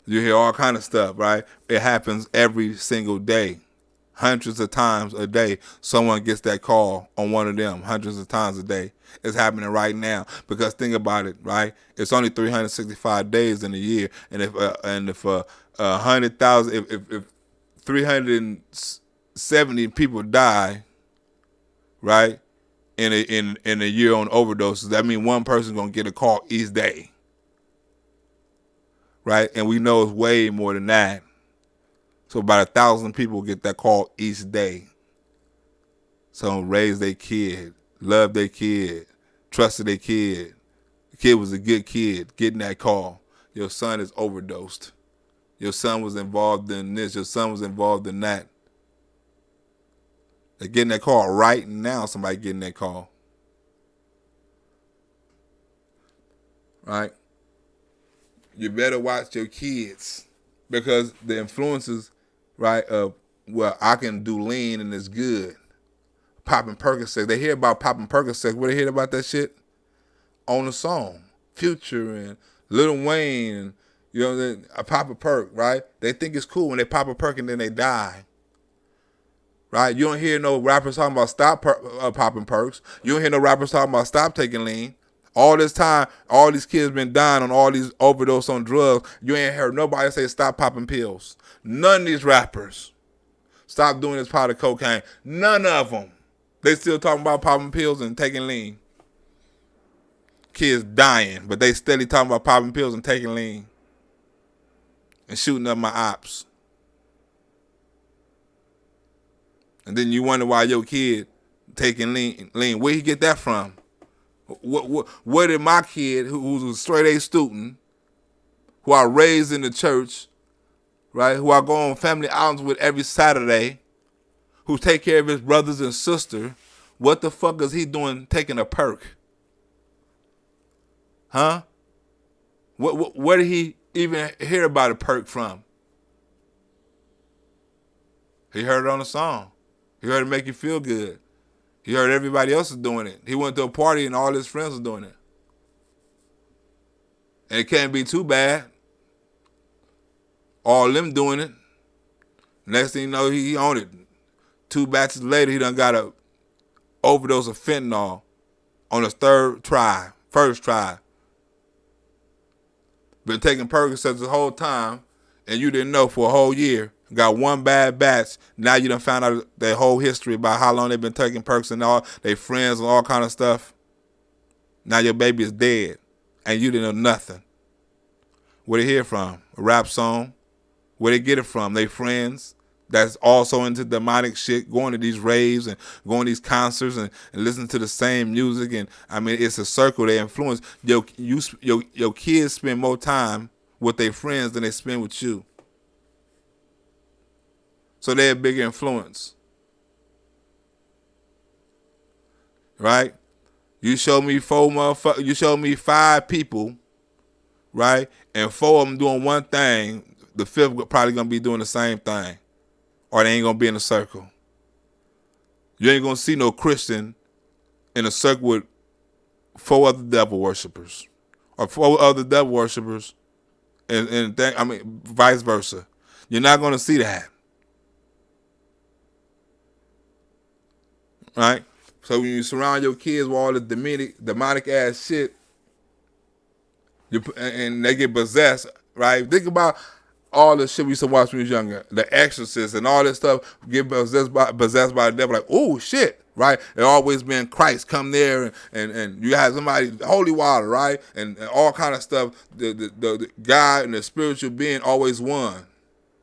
You hear all kind of stuff, right? It happens every single day. Hundreds of times a day, someone gets that call on one of them. Hundreds of times a day. It's happening right now. Because think about it, right? It's only 365 days in a year, and if 100,000, if 370 people die, right, in a year on overdoses, that means one person gonna get a call each day, right? And we know it's way more than that. So about 1,000 people get that call each day. So raise their kid, love their kid, trusted their kid. The kid was a good kid getting that call. Your son is overdosed. Your son was involved in this. Your son was involved in that. They're getting that call right now. Somebody getting that call. Right? You better watch your kids because the influences, right, of, well, I can do lean and it's good. Popping Percocet. They hear about popping Percocet. Where they hear about that shit? On the song. Future and Lil Wayne and, a pop a perk, right? They think it's cool when they pop a perk and then they die. Right? You don't hear no rappers talking about stop popping perks. You don't hear no rappers talking about stop taking lean. All this time, all these kids been dying on all these overdose on drugs. You ain't heard nobody say stop popping pills. None of these rappers. Stop doing this powder cocaine. None of them. They still talking about popping pills and taking lean. Kids dying, but they steady talking about popping pills and taking lean. And shooting up my ops. And then you wonder why your kid taking lean. Where he get that from? Where did my kid, who's a straight A student, who I raised in the church, right, who I go on family outings with every Saturday, who take care of his brothers and sisters, what the fuck is he doing taking a perk? Huh? Where did he even hear about a perk from? He heard it on a song. He heard it make you feel good. He heard everybody else is doing it. He went to a party and all his friends were doing it. And it can't be too bad. All them doing it. Next thing you know, he owned it. 2 batches later, he done got a overdose of fentanyl on his first try. Been taking Percocets the whole time, and you didn't know for a whole year. Got one bad batch. Now you done found out their whole history about how long they've been taking perks and all their friends and all kind of stuff. Now your baby is dead, and you didn't know nothing. Where they hear from? A rap song. Where they get it from? They friends that's also into demonic shit, going to these raves and going to these concerts and listening to the same music. And I mean, it's a circle. They influence. Your kids spend more time with their friends than they spend with you. So they're a bigger influence. Right? You show me 5 people, right? And 4 of them doing one thing, the 5th probably gonna be doing the same thing. Or they ain't gonna be in a circle. You ain't gonna see no Christian in a circle with 4 other devil worshipers. Or 4 other devil worshipers and vice versa. You're not gonna see that. Right? So when you surround your kids with all the demonic ass shit, and they get possessed, right? Think about all the shit we used to watch when we was younger. The Exorcist and all this stuff get possessed by the devil. Like, oh shit, right? It always been Christ come there and you have somebody, holy water, right? And all kind of stuff. The God and the spiritual being always won.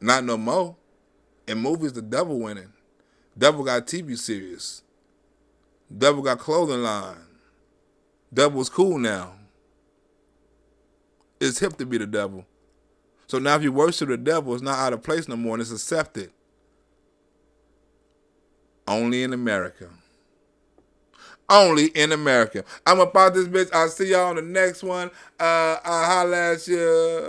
Not no more. In movies, the devil winning. Devil got TV series. Devil got clothing line. Devil's cool now. It's hip to be the devil. So now if you worship the devil, it's not out of place no more and it's accepted. Only in America. Only in America. I'm about this bitch. I'll see y'all on the next one. I'll holla at you.